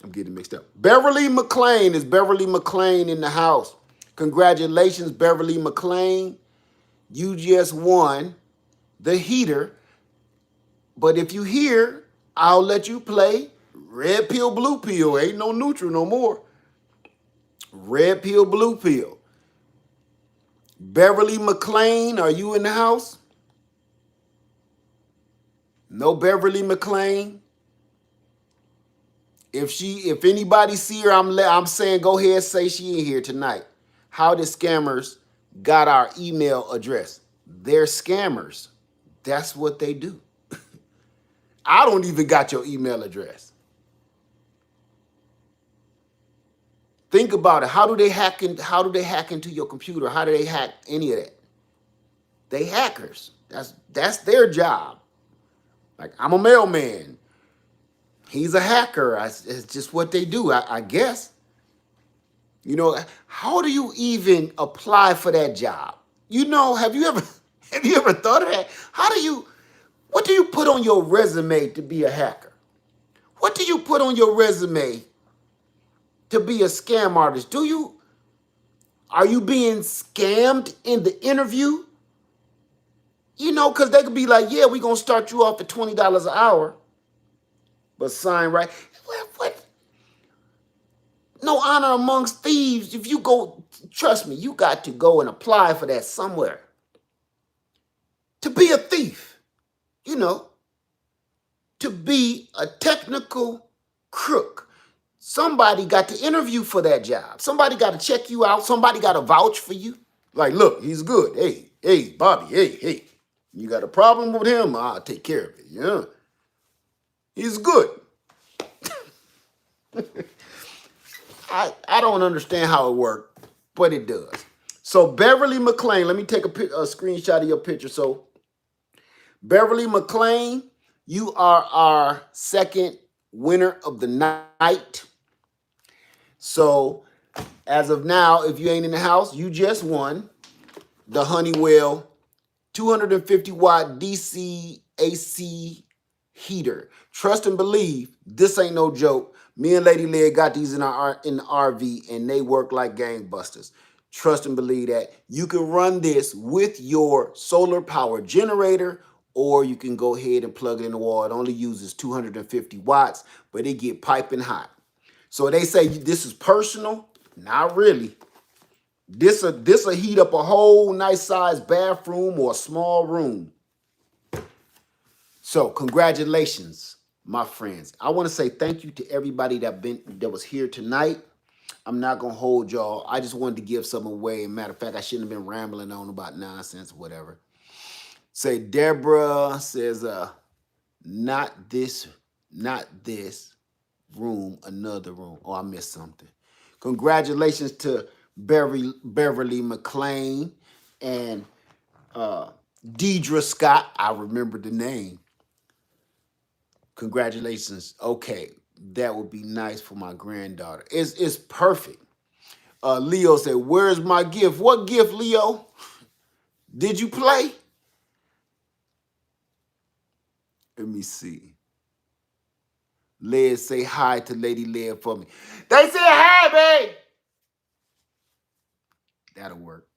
I'm getting mixed up. Beverly McLean. Is Beverly McLean in the house? Congratulations, Beverly McLean. You just won the heater. But if you hear, I'll let you play red pill, blue pill. Ain't no neutral no more. Red pill, blue pill. Beverly McLean, are you in the house? No Beverly McLean. If anybody see her, I'm saying go ahead, say she in here tonight. How did scammers got our email address? They're scammers. That's what they do. I don't even got your email address. Think about it. How do they hack into your computer? How do they hack any of that? They hackers. That's their job. Like, I'm a mailman. He's a hacker. It's just what they do, I guess. You know, how do you even apply for that job? You know, have you ever thought of that? What do you put on your resume to be a hacker? What do you put on your resume to be a scam artist? Are you being scammed in the interview? You know, because they could be like, yeah, we're going to start you off at $20 an hour. But sign right. What? No honor amongst thieves. If you go, trust me, you got to go and apply for that somewhere. To be a thief, you know, to be a technical crook. Somebody got to interview for that job. Somebody got to check you out. Somebody got to vouch for you. Like, look, he's good. Hey, Bobby, hey. You got a problem with him? I'll take care of it. Yeah. He's good. I don't understand how it worked, but it does. So Beverly McLean, let me take a screenshot of your picture. So Beverly McLean, you are our second winner of the night. So as of now, if you ain't in the house, you just won the Honeywell 250 watt DC AC heater. Trust and believe, this ain't no joke. Me and Lady Leg got these in the RV and they work like gangbusters. Trust and believe that. You can run this with your solar power generator, or you can go ahead and plug it in the wall. It only uses 250 watts, but it get piping hot. So they say this is personal. Not really. This'll heat up a whole nice sized bathroom or a small room. So congratulations, my friends. I want to say thank you to everybody that was here tonight. I'm not gonna hold y'all. I just wanted to give something away. Matter of fact, I shouldn't have been rambling on about nonsense, whatever. Say Deborah says, not this room, another room. Oh, I missed something. Congratulations to Beverly McLean and Deidre Scott. I remember the name. Congratulations. Okay, that would be nice for my granddaughter. It's perfect. Leo said, where's my gift? What gift, Leo? Did you play? Let me see. Led, say hi to Lady Led for me. They say hi, babe. That'll work.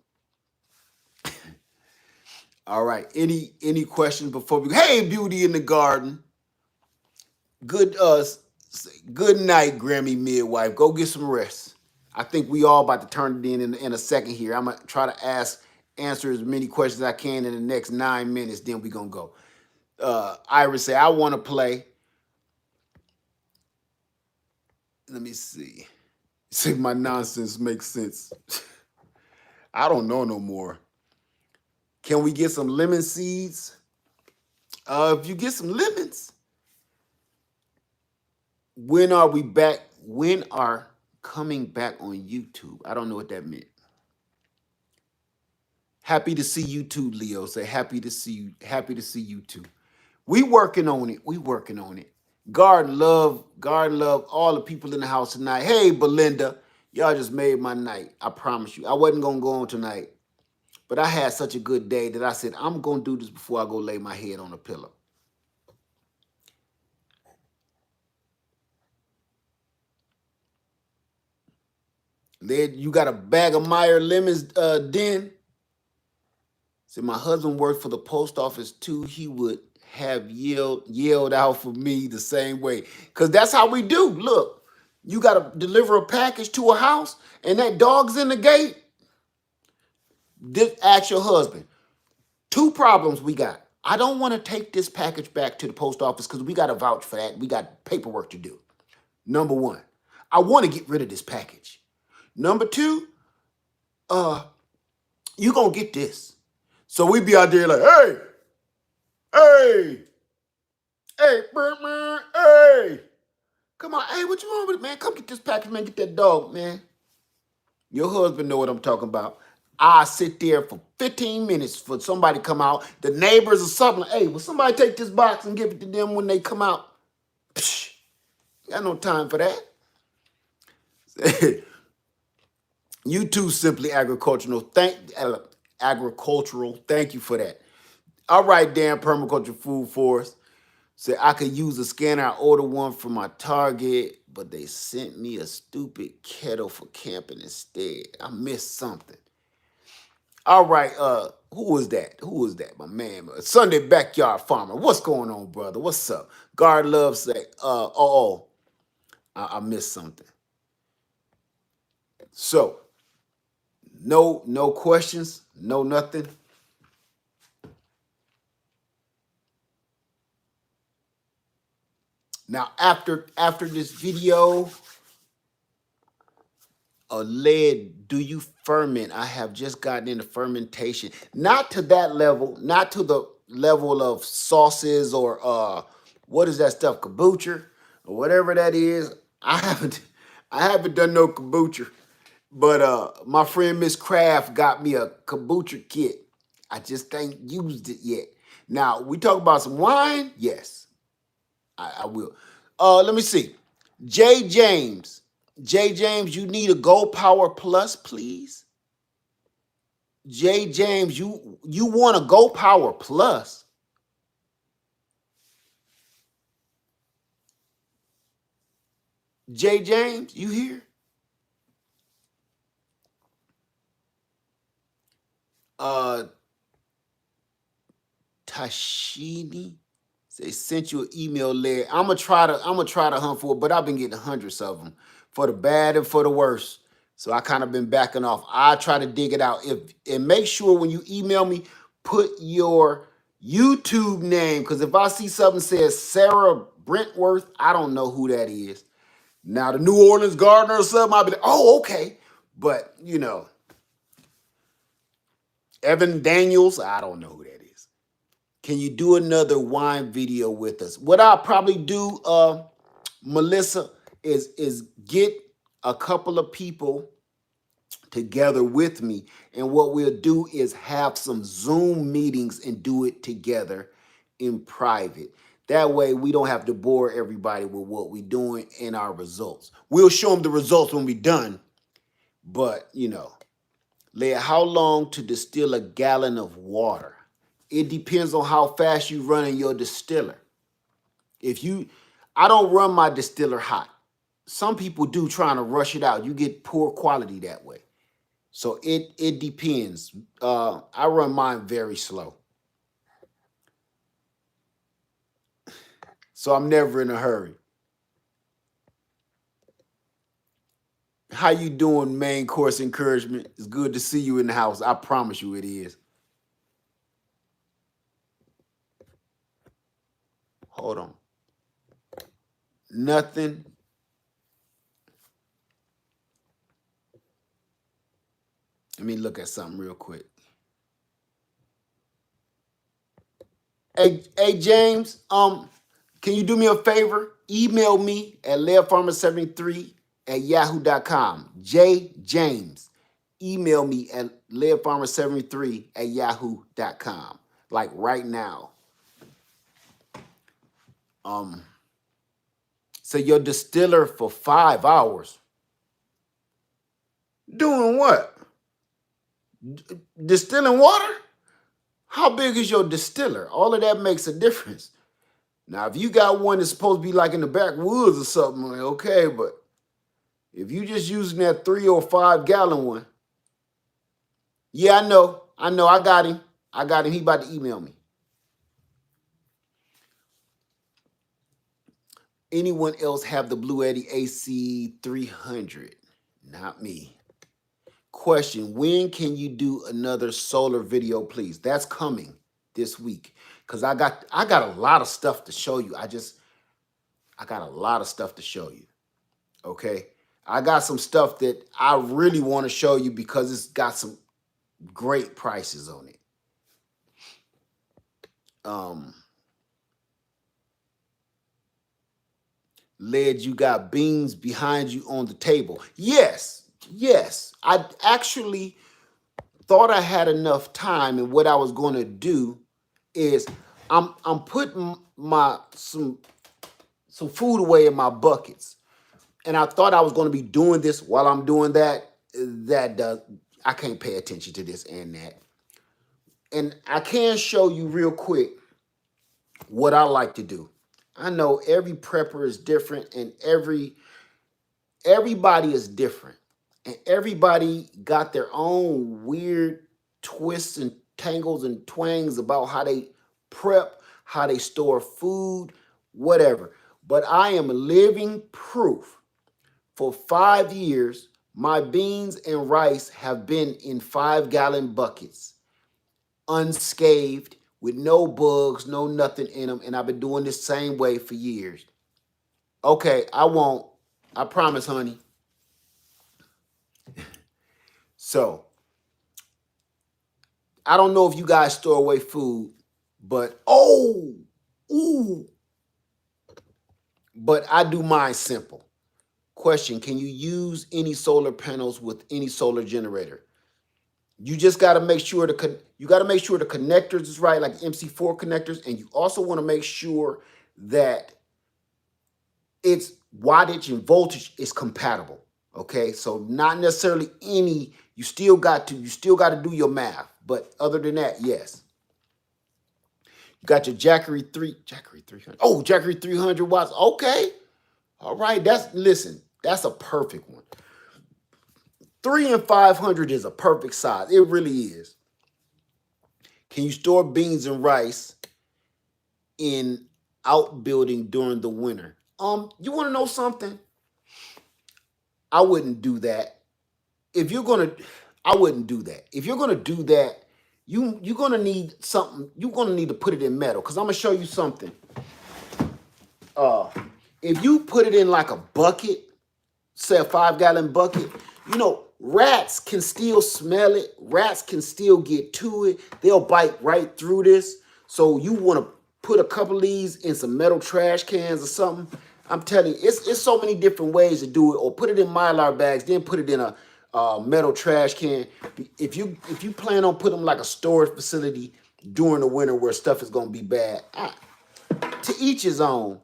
All right. Any questions before we? Hey, Beauty in the Garden. Good good night, Grammy midwife. Go get some rest. I think we all about to turn it in a second here. I'm gonna try to answer as many questions as I can in the next 9 minutes. Then we gonna go. Iris say I want to play. Let me see. See if my nonsense makes sense. I don't know no more. Can we get some lemon seeds? If you get some lemons, when are we back? When are coming back on YouTube? I don't know what that meant. Happy to see you too, Leo. Say happy to see you. Happy to see you too. We working on it. We working on it. Garden love all the people in the house tonight. Hey, Belinda, y'all just made my night. I promise you. I wasn't gonna go on tonight, but I had such a good day that I said I'm gonna do this before I go lay my head on a pillow. Led, you got a bag of Meyer lemons, Den? Said my husband worked for the post office too. He would have yelled out for me the same way. Cause that's how we do. Look, you gotta deliver a package to a house, and that dog's in the gate. Ask your husband. Two problems we got. I don't want to take this package back to the post office because we got to vouch for that. We got paperwork to do. Number one, I want to get rid of this package. Number two, you gonna get this. So we be out there like, hey, hey, hey, hey, come on, hey, what you want with it, man? Come get this package, man. Get that dog, man. Your husband know what I'm talking about. I sit there for 15 minutes for somebody to come out. The neighbors or something. Hey, will somebody take this box and give it to them when they come out? Psh, got no time for that. You too, Simply Agricultural. Agricultural. Thank you for that. All right, Dan, Permaculture Food Forest. Said I could use a scanner. I ordered one from my Target, but they sent me a stupid kettle for camping instead. I missed something. All right, who was that? Who was that? My man, Sunday Backyard Farmer. What's going on, brother? What's up? Guard Love say, I missed something. So, no questions, no nothing. Now, after this video, Lead, do you ferment? I have just gotten into fermentation. Not to that level, not to the level of sauces or what is that stuff, kombucha or whatever that is. I haven't done no kombucha. But my friend Miss Craft got me a kombucha kit. I just ain't used it yet. Now, we talk about some wine? Yes, I will. Let me see. J. James. J. James, you need a Go Power Plus, please. J. James, you want a Go Power Plus. J. James, you here? Tashini, they sent you an email, Larry. I'm gonna try to hunt for it, but I've been getting hundreds of them for the bad and for the worst. So I kind of been backing off. I try to dig it out. And make sure when you email me, put your YouTube name, because if I see something says Sarah Brentworth, I don't know who that is. Now the New Orleans Gardener or something, I'll be like, oh, okay. But Evan Daniels, I don't know who that is. Can you do another wine video with us? What I'll probably do, Melissa, is get a couple of people together with me. And what we'll do is have some Zoom meetings and do it together in private. That way we don't have to bore everybody with what we're doing and our results. We'll show them the results when we're done. But, Leah, how long to distill a gallon of water? It depends on how fast you run in your distiller. If you, I don't run my distiller hot. Some people do trying to rush it out. You get poor quality that way. So it depends. I run mine very slow. So I'm never in a hurry. How you doing, main course encouragement? It's good to see you in the house. I promise you it is. Hold on. Nothing. Let me look at something real quick. Hey James, can you do me a favor? Email me at leadfarmer73@yahoo.com. J James. Email me at leadfarmer73@yahoo.com. Like right now. So your distiller for 5 hours. Doing what? Distilling water? How big is your distiller? All of that makes a difference. Now, if you got one that's supposed to be like in the backwoods or something, okay, but if you just using that 3 or 5 gallon one, yeah, I know, I got him. He about to email me. Anyone else have the Blue Eddy AC 300? Not me. Question, when can you do another solar video, please? That's coming this week. Because I got a lot of stuff to show you. I got a lot of stuff to show you. Okay? I got some stuff that I really want to show you because it's got some great prices on it. Led, you got beans behind you on the table. Yes. I actually thought I had enough time, and what I was going to do is I'm putting some food away in my buckets, and I thought I was going to be doing this while I'm doing that. I can't pay attention to this and that, and I can show you real quick what I like to do. I know every prepper is different, and everybody is different, and everybody got their own weird twists and tangles and twangs about how they prep, how they store food, whatever. But I am living proof. For 5 years, my beans and rice have been in 5-gallon buckets, unscathed, with no bugs, no nothing in them, and I've been doing this same way for years. Okay, I won't. I promise, honey. So, I don't know if you guys store away food, but but I do mine simple. Question, can you use any solar panels with any solar generator? You just got to make sure the connectors is right, like MC4 connectors, and you also want to make sure that its wattage and voltage is compatible. Okay, so not necessarily any. You still got to do your math, but other than that, yes. You got your Jackery 300. Oh, Jackery 300 watts. Okay, all right. That's a perfect one. 3 and 500 is a perfect size. It really is. Can you store beans and rice in outbuilding during the winter? You want to know something? I wouldn't do that. I wouldn't do that. If you're gonna do that, you're gonna need something. You're gonna need to put it in metal. Cause I'm gonna show you something. If you put it in like a bucket, say a 5-gallon bucket, rats can still smell it. Rats can still get to it. They'll bite right through this. So you want to put a couple of these in some metal trash cans or something. I'm telling you, it's so many different ways to do it. Or put it in Mylar bags, then put it in a metal trash can. If you plan on putting them like a storage facility during the winter where stuff is going to be bad, to each his own.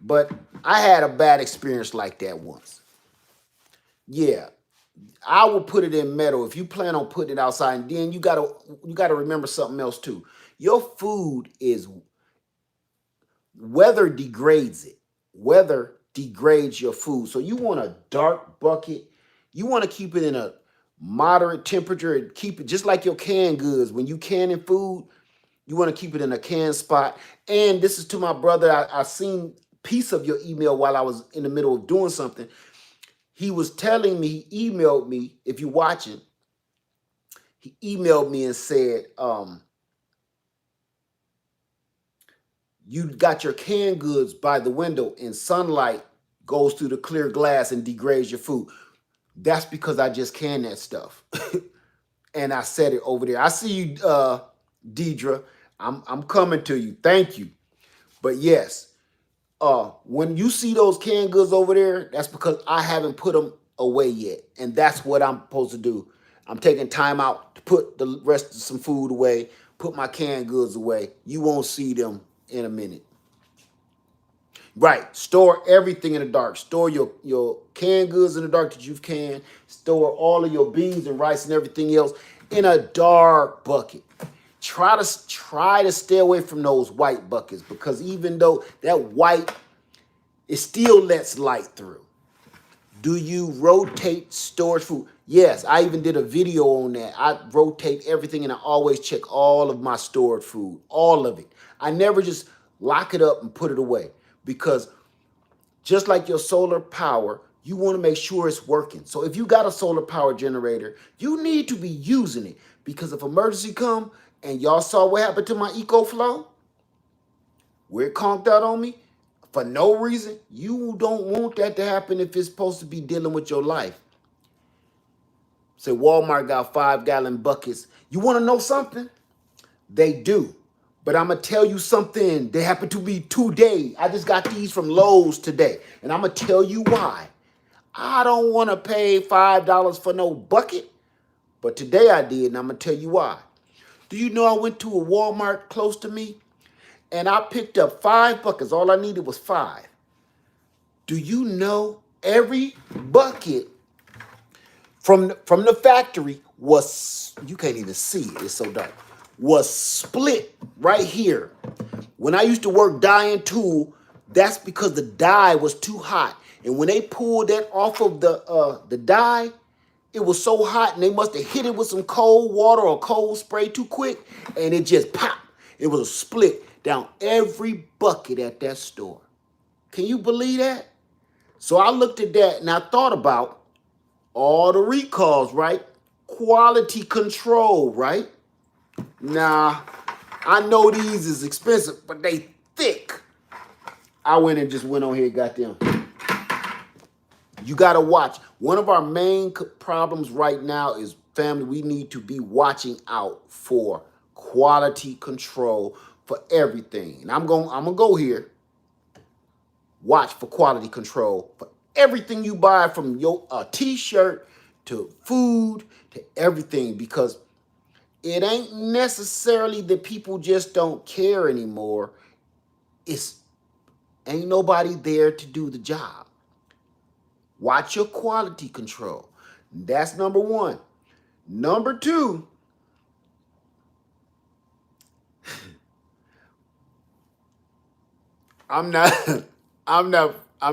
But I had a bad experience like that once. Yeah, I will put it in metal if you plan on putting it outside. And then you gotta remember something else too. Your food is Weather degrades it. Weather degrades your food. So you want a dark bucket. You want to keep it in a moderate temperature and keep it just like your canned goods. When you canning food, you want to keep it in a canned spot. And this is to my brother. I seen piece of your email while I was in the middle of doing something. He was telling me, he emailed me, if you're watching, he emailed me and said, you got your canned goods by the window and sunlight goes through the clear glass and degrades your food. That's because I just canned that stuff. And I said it over there. I see you, Deidre. I'm coming to you. Thank you. But yes, when you see those canned goods over there, that's because I haven't put them away yet. And that's what I'm supposed to do. I'm taking time out to put the rest of some food away, put my canned goods away. You won't see them in a minute. Right. Store everything in the dark. Store your canned goods in the dark that you've canned. Store all of your beans and rice and everything else in a dark bucket. Try to stay away from those white buckets, because even though that white, it still lets light through. Do you rotate storage food? Yes, I even did a video on that. I rotate everything and I always check all of my stored food, all of it. I never just lock it up and put it away, because just like your solar power, you want to make sure it's working. So if you got a solar power generator, you need to be using it, because if emergency come, and y'all saw what happened to my EcoFlow, where it conked out on me for no reason, you don't want that to happen if it's supposed to be dealing with your life. Say Walmart got 5-gallon buckets. You want to know something? They do. But I'm going to tell you something. They happen to be today. I just got these from Lowe's today. And I'm going to tell you why. I don't want to pay $5 for no bucket. But today I did, and I'm going to tell you why. Do you know I went to a Walmart close to me, and I picked up 5 buckets. All I needed was 5. Do you know every bucket from the factory was, you can't even see it, it's so dark, was split right here. When I used to work die and tool, that's because the die was too hot. And when they pulled that off of the die, it was so hot, and they must have hit it with some cold water or cold spray too quick, and it just popped. It was a split down every bucket at that store. Can you believe that? So I looked at that, and I thought about all the recalls, right? Quality control, right? Nah, I know these is expensive, but they thick. I went and just went on here and got them. You got to watch. One of our main problems right now is, family, we need to be watching out for quality control for everything. And I'm going to go here. Watch for quality control for everything you buy, from your t-shirt to food to everything, because it ain't necessarily that people just don't care anymore. It's ain't nobody there to do the job. Watch your quality control. That's number 1. Number 2, I'm not I'm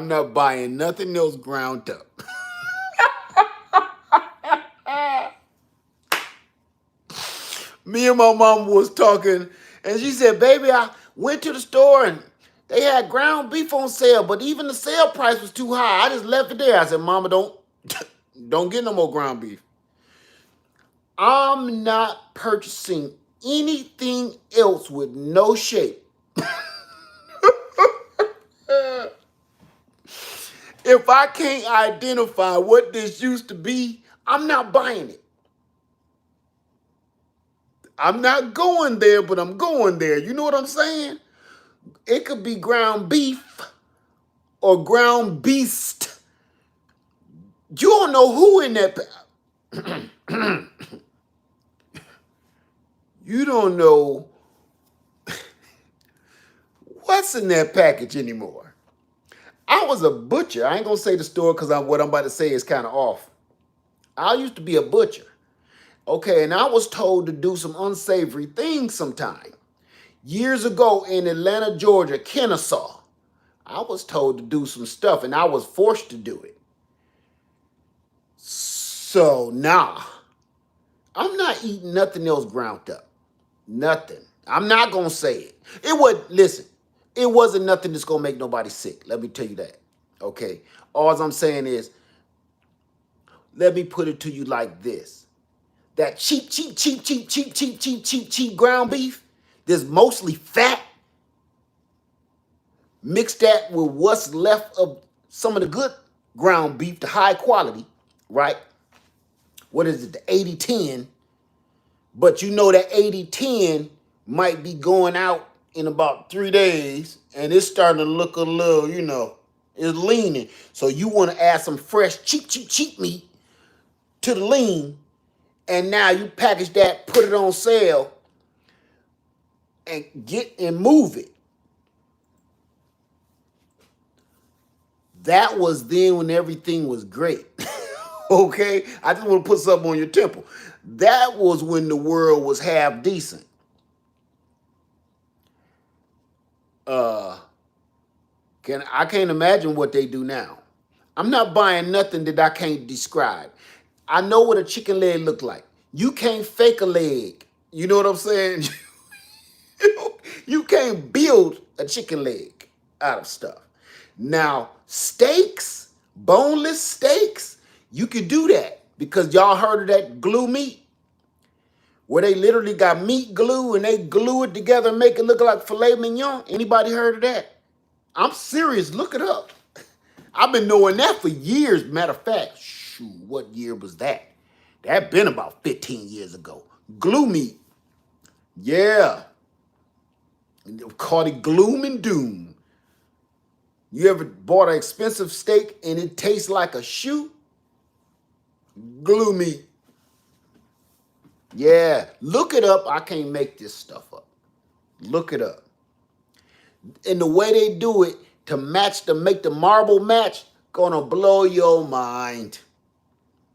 not buying nothing else ground up. Me and my mom was talking, and she said, "Baby, I went to the store and they had ground beef on sale, but even the sale price was too high. I just left it there." I said, "Mama, don't get no more ground beef." I'm not purchasing anything else with no shape. If I can't identify what this used to be, I'm not buying it. I'm not going there, but I'm going there. You know what I'm saying? It could be ground beef or ground beast. You don't know who in that. You don't know what's in that package anymore. I was a butcher. I ain't gonna say the store, because what I'm about to say is kind of off. I used to be a butcher. Okay, and I was told to do some unsavory things sometime. Years ago in Atlanta, Georgia, Kennesaw, I was told to do some stuff and I was forced to do it. So, nah, I'm not eating nothing else ground up. Nothing. I'm not going to say it. Listen, it wasn't nothing that's going to make nobody sick. Let me tell you that. Okay? All I'm saying is, let me put it to you like this. That cheap ground beef that's mostly fat, mix that with what's left of some of the good ground beef, the high quality, right? What is it, the 80-10? But you know that 80-10 might be going out in about 3 days and it's starting to look a little, it's leaning. So you want to add some fresh, cheap meat to the lean, and now you package that, put it on sale, and move it. That was then when everything was great. Okay? I just want to put something on your temple. That was when the world was half decent. I can't imagine what they do now. I'm not buying nothing that I can't describe. I know what a chicken leg look like. You can't fake a leg. You know what I'm saying? You can't build a chicken leg out of stuff. Now, steaks, boneless steaks, you can do that because y'all heard of that glue meat where they literally got meat glue and they glue it together and make it look like filet mignon. Anybody heard of that? I'm serious. Look it up. I've been knowing that for years. Matter of fact, shoot, what year was that? That been about 15 years ago. Glue meat. Yeah. Called it gloom and doom. You ever bought an expensive steak and it tastes like a shoe? Glue meat. Yeah. Look it up. I can't make this stuff up. Look it up. And the way they do it to make the marble match, gonna blow your mind.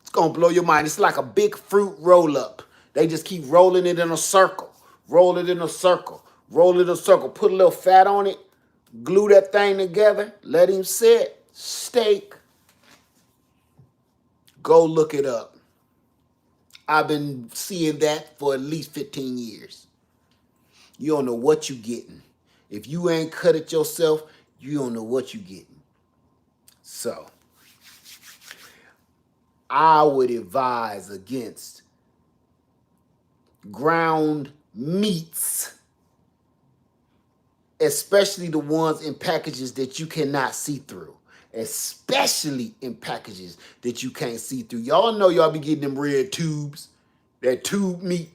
It's gonna blow your mind. It's like a big fruit roll up. They just keep rolling it in a circle. Roll it in a circle. Roll it in a circle. Put a little fat on it. Glue that thing together. Let him sit. Steak. Go look it up. I've been seeing that for at least 15 years. You don't know what you're getting. If you ain't cut it yourself, you don't know what you're getting. So, I would advise against ground meats, especially the ones in packages that you cannot see through. Especially in packages that you can't see through. Y'all know y'all be getting them red tubes, that tube meat.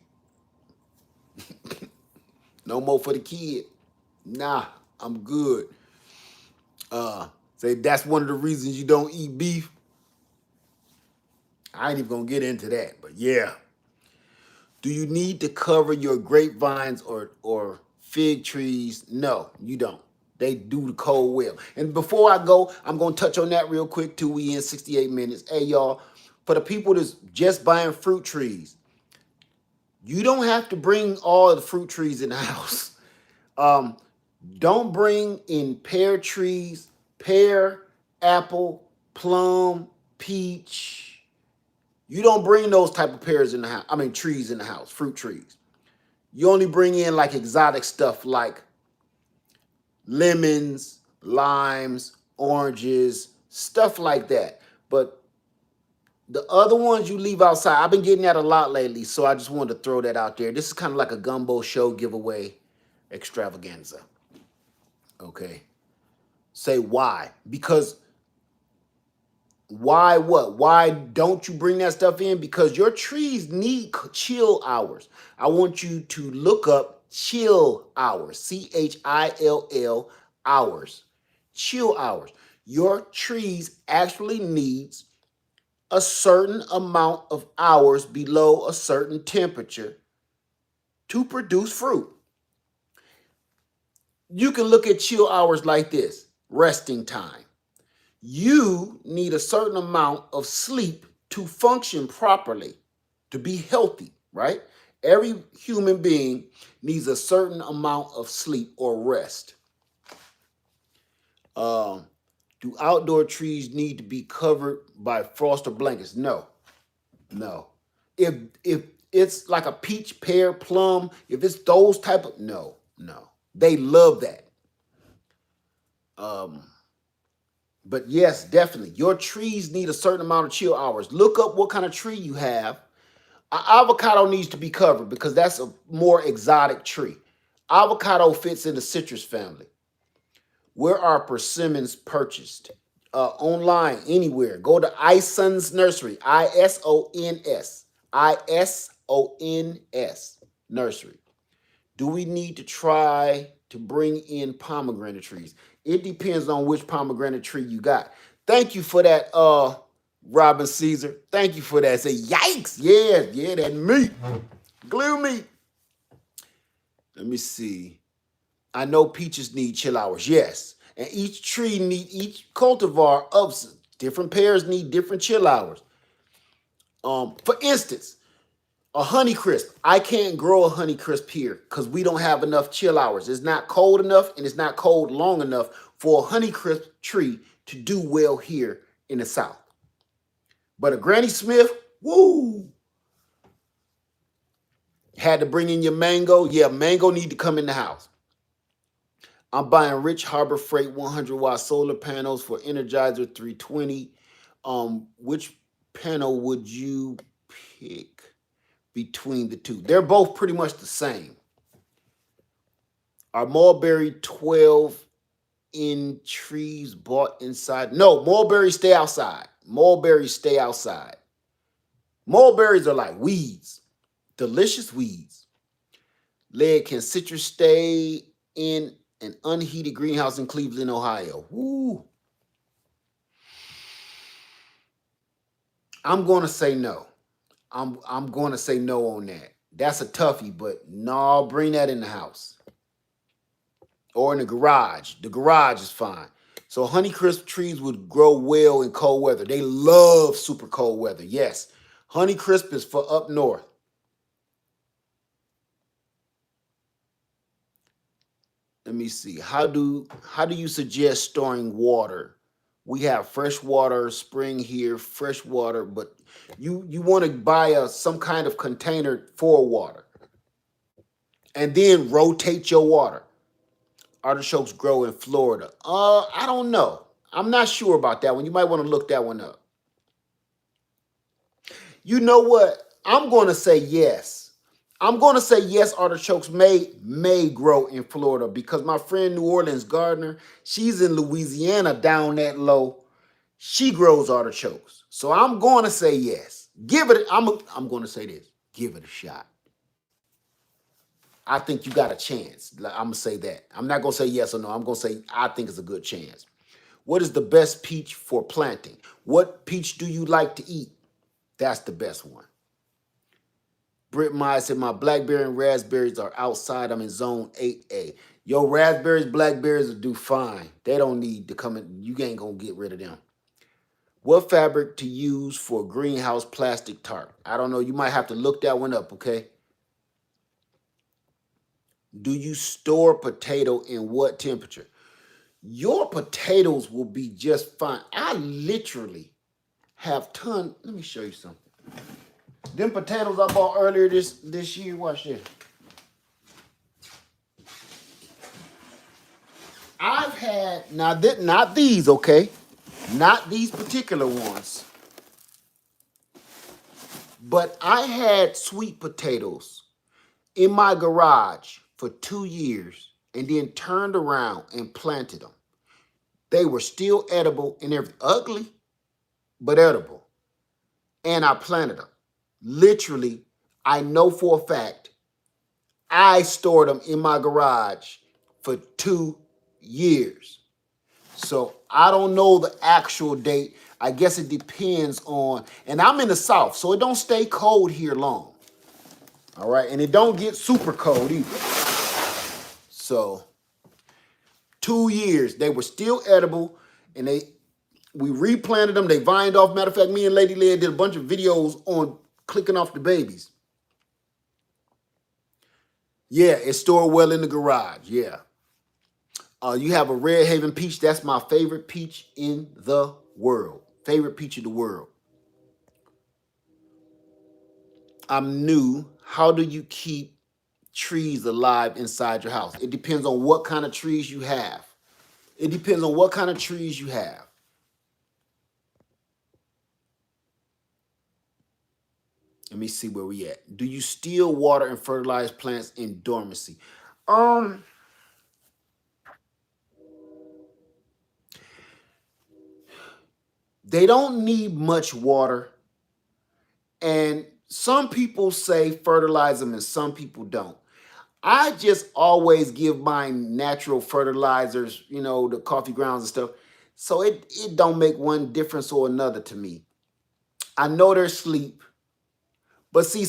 No more for the kid. Nah, I'm good. Say that's one of the reasons you don't eat beef. I ain't even gonna get into that, but yeah. Do you need to cover your grapevines or fig trees? No, you don't. They do the cold well. And before I go, I'm gonna touch on that real quick too. We in 68 minutes. Hey y'all, for the people that's just buying fruit trees, you don't have to bring all the fruit trees in the house. Don't bring in pear trees, pear, apple, plum, peach. You don't bring those type of pears in the house. Trees in the house, fruit trees. You only bring in like exotic stuff like lemons, limes, oranges, stuff like that. But the other ones you leave outside, I've been getting that a lot lately, so I just wanted to throw that out there. This is kind of like a gumbo show giveaway extravaganza. Okay. Say why? Because why what? Why don't you bring that stuff in? Because your trees need chill hours. I want you to look up chill hours. CHILL hours. Chill hours. Your trees actually needs a certain amount of hours below a certain temperature to produce fruit. You can look at chill hours like this: resting time. You need a certain amount of sleep to function properly, to be healthy, right? Every human being needs a certain amount of sleep or rest. Um, do outdoor trees need to be covered by frost or blankets? No, no. If it's like a peach, pear, plum, if it's those type of no, no. They love that. Um, but yes, definitely. Your trees need a certain amount of chill hours. Look up what kind of tree you have. Avocado needs to be covered because that's a more exotic tree. Avocado fits in the citrus family. Where are persimmons purchased? Online, anywhere. Go to Ison's Nursery. ISONS. ISONS Nursery. Do we need to try to bring in pomegranate trees? It depends on which pomegranate tree you got. Thank you for that, Robin Caesar. Thank you for that. Say, yikes. Yeah, that meat. Glue meat. Let me see. I know peaches need chill hours. Yes. And each cultivar of different pears need different chill hours. For instance, a Honeycrisp. I can't grow a Honeycrisp here because we don't have enough chill hours. It's not cold enough and it's not cold long enough for a Honeycrisp tree to do well here in the South. But a Granny Smith, woo! Had to bring in your mango. Yeah, mango need to come in the house. I'm buying Rich Harbor Freight 100-watt solar panels for Energizer 320. Which panel would you pick between the two? They're both pretty much the same. Are mulberry 12 in trees bought inside? No, mulberries stay outside. Mulberries stay outside. Mulberries are like weeds, delicious weeds. Lead, can citrus stay in an unheated greenhouse in Cleveland, Ohio? Woo. I'm going to say no. I'm going to say no on that. That's a toughie, but no, bring that in the house or in the garage. The garage is fine. So Honeycrisp trees would grow well in cold weather. They love super cold weather. Yes, Honeycrisp is for up north. Let me see. How do you suggest storing water? We have fresh water, spring here, fresh water, but you want to buy some kind of container for water, and then rotate your water. Artichokes grow in Florida. I don't know. I'm not sure about that one. You might want to look that one up. You know what? I'm going to say yes. I'm going to say yes, artichokes may grow in Florida because my friend New Orleans gardener, she's in Louisiana down that low. She grows artichokes. So I'm going to say yes. I'm going to say this. Give it a shot. I think you got a chance. I'm going to say that. I'm not going to say yes or no. I'm going to say I think it's a good chance. What is the best peach for planting? What peach do you like to eat? That's the best one. Britt Myers said, my blackberry and raspberries are outside. I'm in zone 8A. Yo, raspberries, blackberries will do fine. They don't need to come in. You ain't going to get rid of them. What fabric to use for greenhouse plastic tarp? I don't know. You might have to look that one up, okay? Do you store potato in what temperature? Your potatoes will be just fine. I literally have ton. Let me show you something. Them potatoes I bought earlier this year. Watch this. I've had not these, okay? Not these particular ones. But I had sweet potatoes in my garage for 2 years and then turned around and planted them. They were still edible and everything. Ugly, but edible. And I planted them. Literally, I know for a fact, I stored them in my garage for 2 years. So I don't know the actual date. I guess it depends on, and I'm in the South, so it don't stay cold here long. All right, and it don't get super cold either. So 2 years, they were still edible, and we replanted them. They vined off. Matter of fact, me and Lady Leah did a bunch of videos on clicking off the babies. Yeah, it's stored well in the garage. Yeah. You have a Red Haven peach. That's my favorite peach in the world. Favorite peach in the world. I'm new. How do you keep trees alive inside your house? It depends on what kind of trees you have. It depends on what kind of trees you have. Let me see where we at. Do you still water and fertilize plants in dormancy? Um, they don't need much water, and some people say fertilize them and some people don't. I just always give mine natural fertilizers, the coffee grounds and stuff. So it don't make one difference or another to me. I know they're asleep, but see,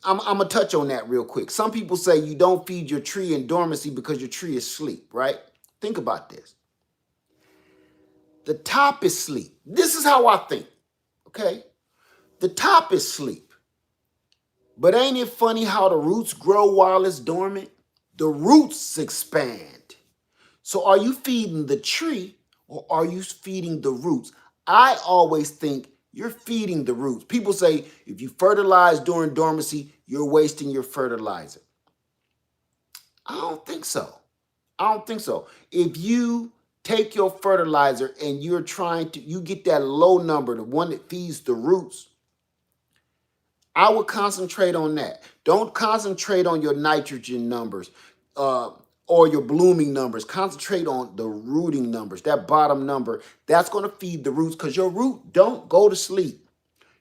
I'm gonna touch on that real quick. Some people say you don't feed your tree in dormancy because your tree is asleep, right? Think about this. The top is asleep. This is how I think. Okay, the top is asleep, but ain't it funny how the roots grow while it's dormant? The roots expand. So are you feeding the tree or are you feeding the roots? I always think you're feeding the roots. People say if you fertilize during dormancy, you're wasting your fertilizer. I don't think so. I don't think so. If you take your fertilizer and you get that low number, the one that feeds the roots, I would concentrate on that. Don't concentrate on your nitrogen numbers uh, or your blooming numbers. Concentrate on the rooting numbers, that bottom number. That's going to feed the roots because your root don't go to sleep.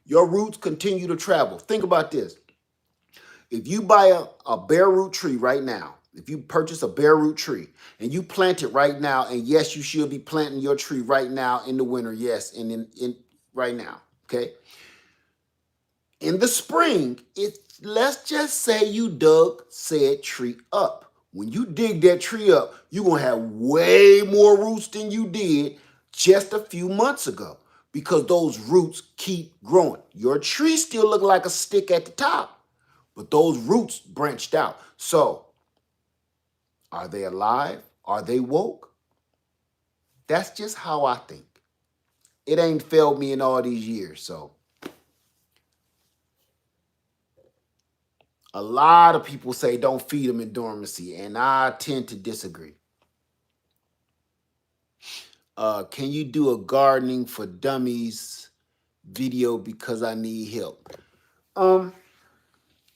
Your roots continue to travel. Think about this. If you buy a bare root tree right now, if you purchase a bare root tree and you plant it right now, and yes, you should be planting your tree right now in the winter, yes, and in right now, okay? In the spring, let's just say you dug said tree up. When you dig that tree up, you're gonna have way more roots than you did just a few months ago because those roots keep growing. Your tree still look like a stick at the top, but those roots branched out. So, are they alive? Are they woke? That's just how I think. It ain't failed me in all these years, so a lot of people say don't feed them in dormancy, and I tend to disagree. Can you do a gardening for dummies video because I need help? Um,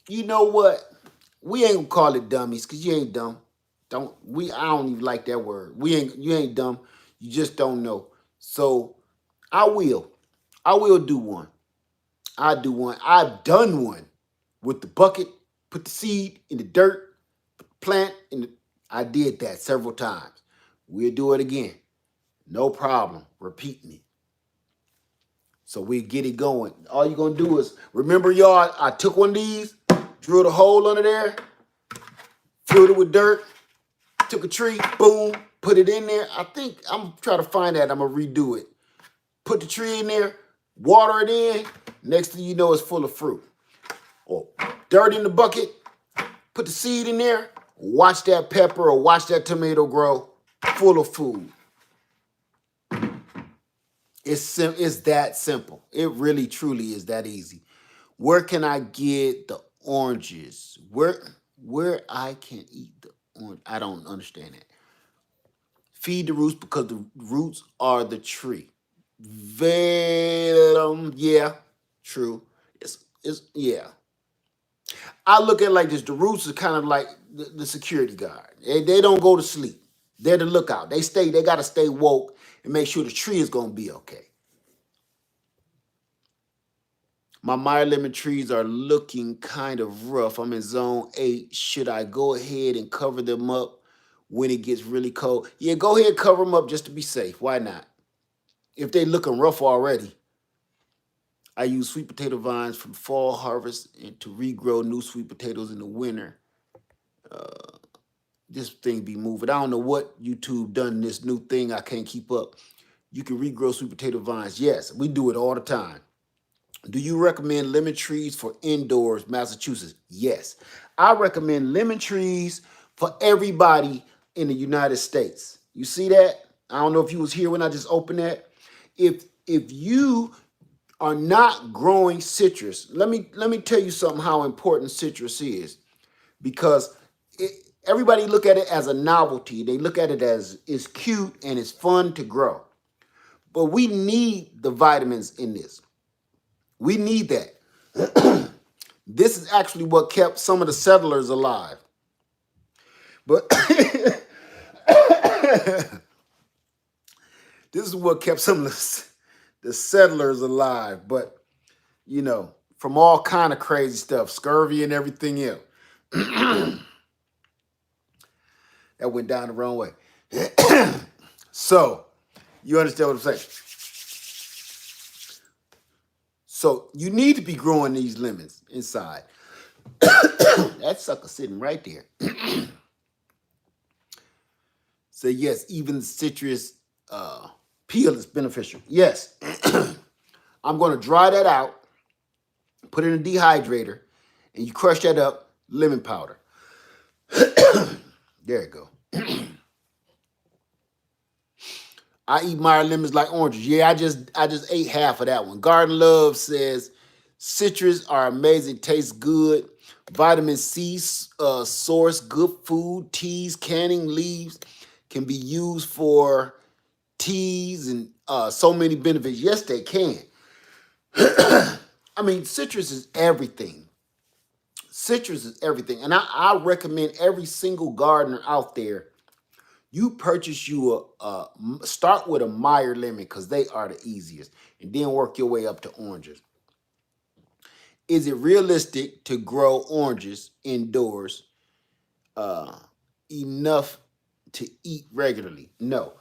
you know what? We ain't gonna call it dummies because you ain't dumb. I don't even like that word. You ain't dumb. You just don't know. So I will. I will do one. I do one. I've done one with the bucket, put the seed in the dirt, plant in the. I did that several times. We'll do it again. No problem. Repeating it. So we get it going. All you're gonna do is remember, y'all. I took one of these, drilled a hole under there, filled it with dirt, took a tree, boom, put it in there. I think I'm trying to find that. I'm gonna redo it. Put the tree in there, water it in. Next thing you know, it's full of fruit. Or dirt in the bucket, put the seed in there, watch that pepper or watch that tomato grow, full of food. It's that simple. It really, truly is that easy. Where can I get the oranges? Where I can eat the orange? I don't understand that. Feed the roots because the roots are the tree. Yeah, true. It's yeah. I look at it like this. The roots are kind of like the security guard. They don't go to sleep. They're the lookout. They gotta stay woke and make sure the tree is gonna be okay. My Meyer lemon trees are looking kind of rough. I'm in zone 8. Should I go ahead and cover them up when it gets really cold? Yeah, go ahead and cover them up just to be safe. Why not? If they looking rough already. I use sweet potato vines from fall harvest and to regrow new sweet potatoes in the winter. This thing be moving. I don't know what YouTube done this new thing. I can't keep up. You can regrow sweet potato vines. Yes, we do it all the time. Do you recommend lemon trees for indoors, Massachusetts? Yes. I recommend lemon trees for everybody in the United States. You see that? I don't know if you was here when I just opened that. If you are not growing citrus, let me tell you something how important citrus is, because everybody look at it as a novelty. They look at it as it's cute and it's fun to grow. But we need the vitamins in this. We need that. This is actually what kept some of the settlers alive. But this is what kept some of the settlers alive. But, from all kind of crazy stuff, scurvy and everything else. That went down the wrong way. So, you understand what I'm saying? So, you need to be growing these lemons inside. That sucker sitting right there. So, yes, even the citrus peel is beneficial. Yes. I'm going to dry that out, put it in a dehydrator, and you crush that up, lemon powder. There you go. I eat Meyer lemons like oranges. Yeah, I just ate half of that one. Garden Love says citrus are amazing, taste good. Vitamin C source, good food, teas, canning leaves can be used for teas and so many benefits. Yes, they can. I mean, citrus is everything. Citrus is everything. And I recommend every single gardener out there, you purchase you start with a Meyer lemon because they are the easiest, and then work your way up to oranges. Is it realistic to grow oranges indoors enough to eat regularly? No.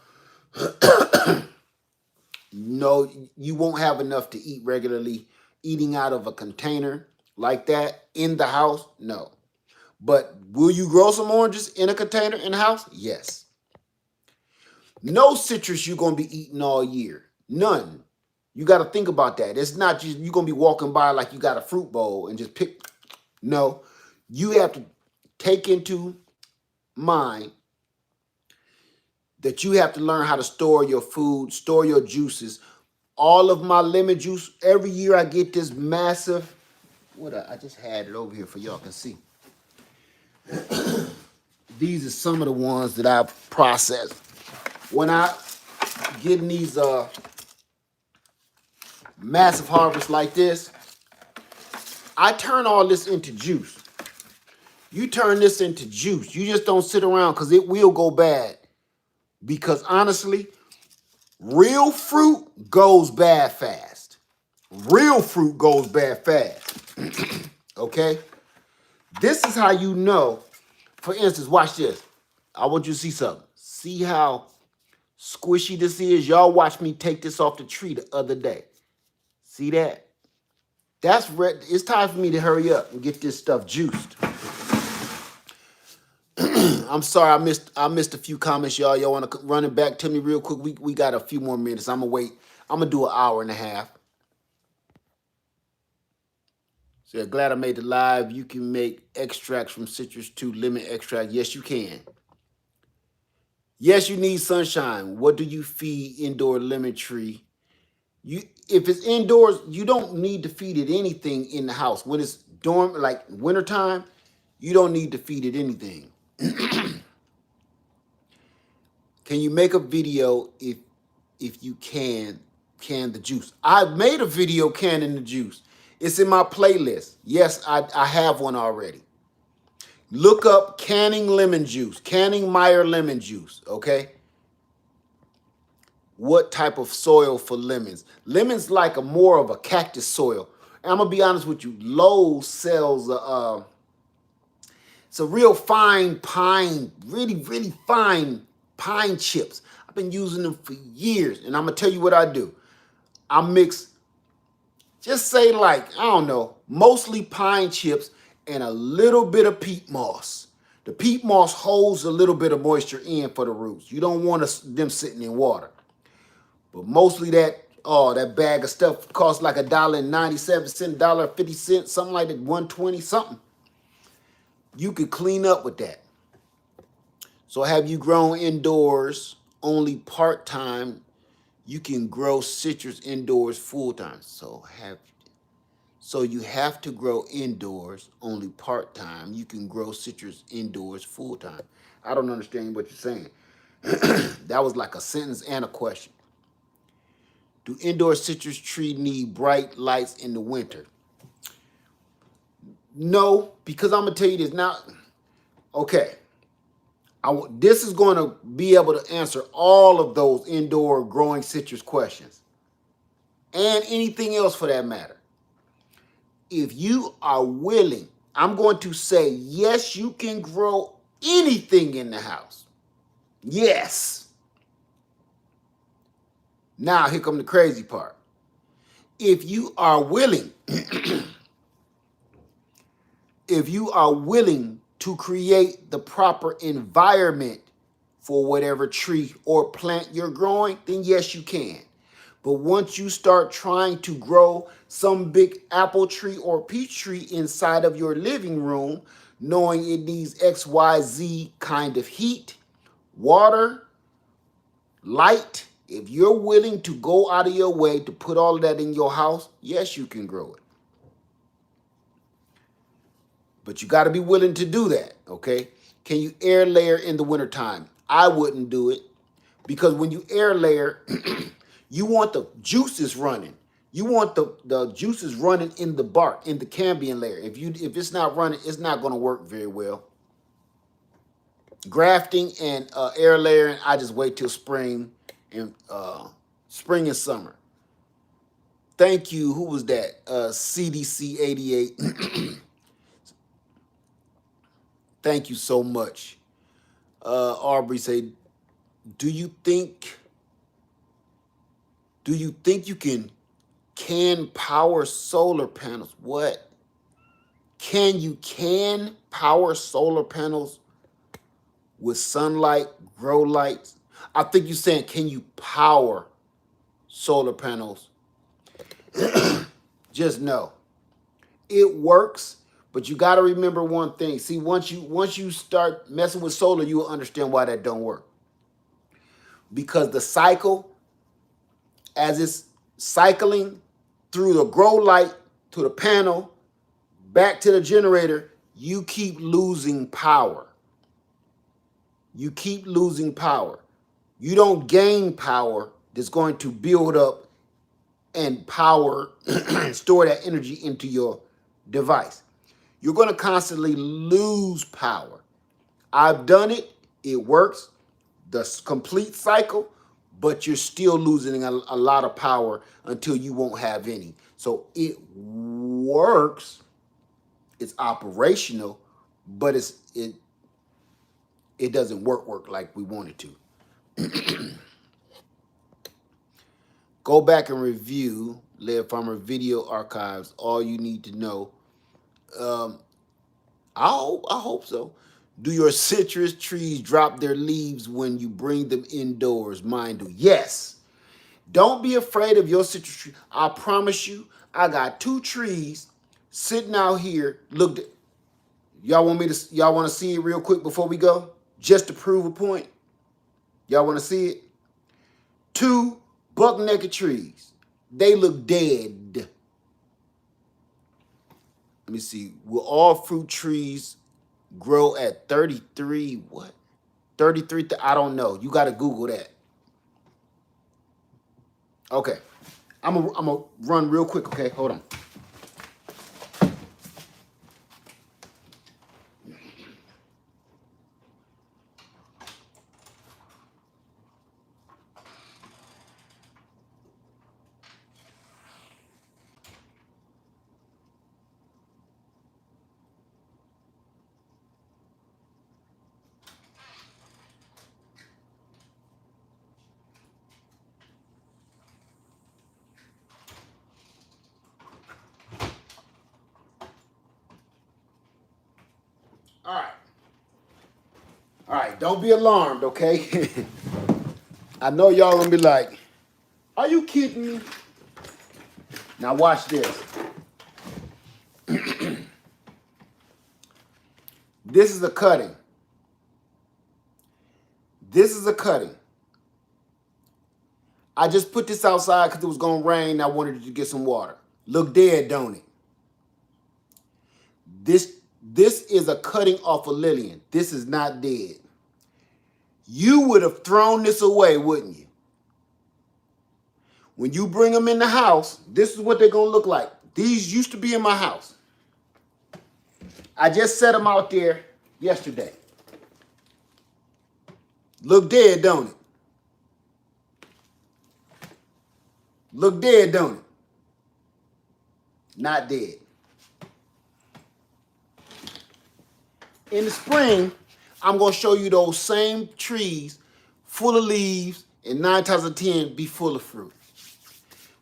No, you won't have enough to eat regularly. Eating out of a container like that in the house, no. But will you grow some oranges in a container in the house? Yes. No citrus you're going to be eating all year. None. You got to think about that. It's not just you're going to be walking by like you got a fruit bowl and just pick. No. You have to take into mind that you have to learn how to store your food, store your juices. All of my lemon juice, every year I get this massive, I just had it over here for y'all can see. These are some of the ones that I've processed. When I get in these massive harvests like this, I turn all this into juice. You turn this into juice. You just don't sit around because it will go bad. Because honestly, real fruit goes bad fast. Real fruit goes bad fast. Okay? This is how you know. For instance, watch this. I want you to see something. See how squishy this is? Y'all watch me take this off the tree the other day. See that? That's red. It's time for me to hurry up and get this stuff juiced. I'm sorry I missed a few comments, y'all. Y'all want to run it back to me real quick? We got a few more minutes. I'm gonna wait. I'm gonna do an hour and a half. So glad I made the live. You can make extracts from citrus too, lemon extract. Yes, you can. Yes, you need sunshine. What do you feed indoor lemon tree? If it's indoors, you don't need to feed it anything in the house. When it's like wintertime, you don't need to feed it anything. Can you make a video if you can the juice? I've made a video canning the juice. It's in my playlist. Yes, I have one already. Look up canning lemon juice, canning Meyer lemon juice, okay? What type of soil for lemons? Lemons like more of a cactus soil. And I'm going to be honest with you. Lowe's sells it's a real fine pine, really, really fine pine chips. I've been using them for years. And I'm going to tell you what I do. I mix, just say like, I don't know, mostly pine chips and a little bit of peat moss. The peat moss holds a little bit of moisture in for the roots. You don't want them sitting in water. But mostly that Oh, that bag of stuff costs like $1.97, $1.50, something like that, 120 something. You could clean up with that. So have you grown indoors only part-time? You can grow citrus indoors full-time. So you have to grow indoors only part-time. You can grow citrus indoors full-time. I don't understand what you're saying. That was like a sentence and a question. Do indoor citrus tree need bright lights in the winter? No, because I'm gonna tell you this now. Okay, this is going to be able to answer all of those indoor growing citrus questions and anything else for that matter. If you are willing, I'm going to say yes, you can grow anything in the house. Yes. Now here comes the crazy part. If you are willing, if you are willing to create the proper environment for whatever tree or plant you're growing, then yes, you can. But once you start trying to grow some big apple tree or peach tree inside of your living room, knowing it needs XYZ kind of heat, water, light, if you're willing to go out of your way to put all of that in your house, yes, you can grow it. But you got to be willing to do that, okay? Can you air layer in the wintertime? I wouldn't do it because when you air layer, you want the juices running. You want the juices running in the bark, in the cambium layer. If it's not running, it's not going to work very well. Grafting and air layering, I just wait till spring and summer. Thank you. Who was that? CDC 88. Thank you so much. Aubrey say, do you think you can power solar panels? What? Can you power solar panels with sunlight, grow lights? I think you're saying, can you power solar panels? Just know it works, but you got to remember one thing. See, once you start messing with solar, you will understand why that don't work. Because the cycle, as it's cycling through the grow light to the panel, back to the generator, you keep losing power. You keep losing power. You don't gain power that's going to build up and power and store that energy into your device. You're going to constantly lose power. I've done it. It works. The complete cycle, but you're still losing a lot of power until you won't have any. So it works. It's operational, but it doesn't work like we want it to. Go back and review Lead Farmer video archives. All you need to know. I hope so. Do your citrus trees drop their leaves when you bring them indoors? Mine do. Yes. Don't be afraid of your citrus tree. I promise you, I got 2 trees sitting out here. Look, y'all want to see it real quick before we go? Just to prove a point. Y'all want to see it? 2 buck-naked trees. They look dead. Let me see. Will all fruit trees grow at 33? What? 33? I don't know. You got to Google that. Okay. I'm gonna run real quick, okay? Hold on. All right, don't be alarmed, okay? I know y'all gonna be like, Are you kidding me? Now watch this. This is a cutting. This is a cutting. I just put this outside because it was going to rain. I wanted to get some water. Look dead, don't it? This is a cutting off a Lillian. This is not dead. You would have thrown this away, wouldn't you? When you bring them in the house, this is what they're going to look like. These used to be in my house. I just set them out there yesterday. Look dead, don't it? Look dead, don't it? Not dead. In the spring, I'm going to show you those same trees full of leaves and 9 times out of 10 be full of fruit.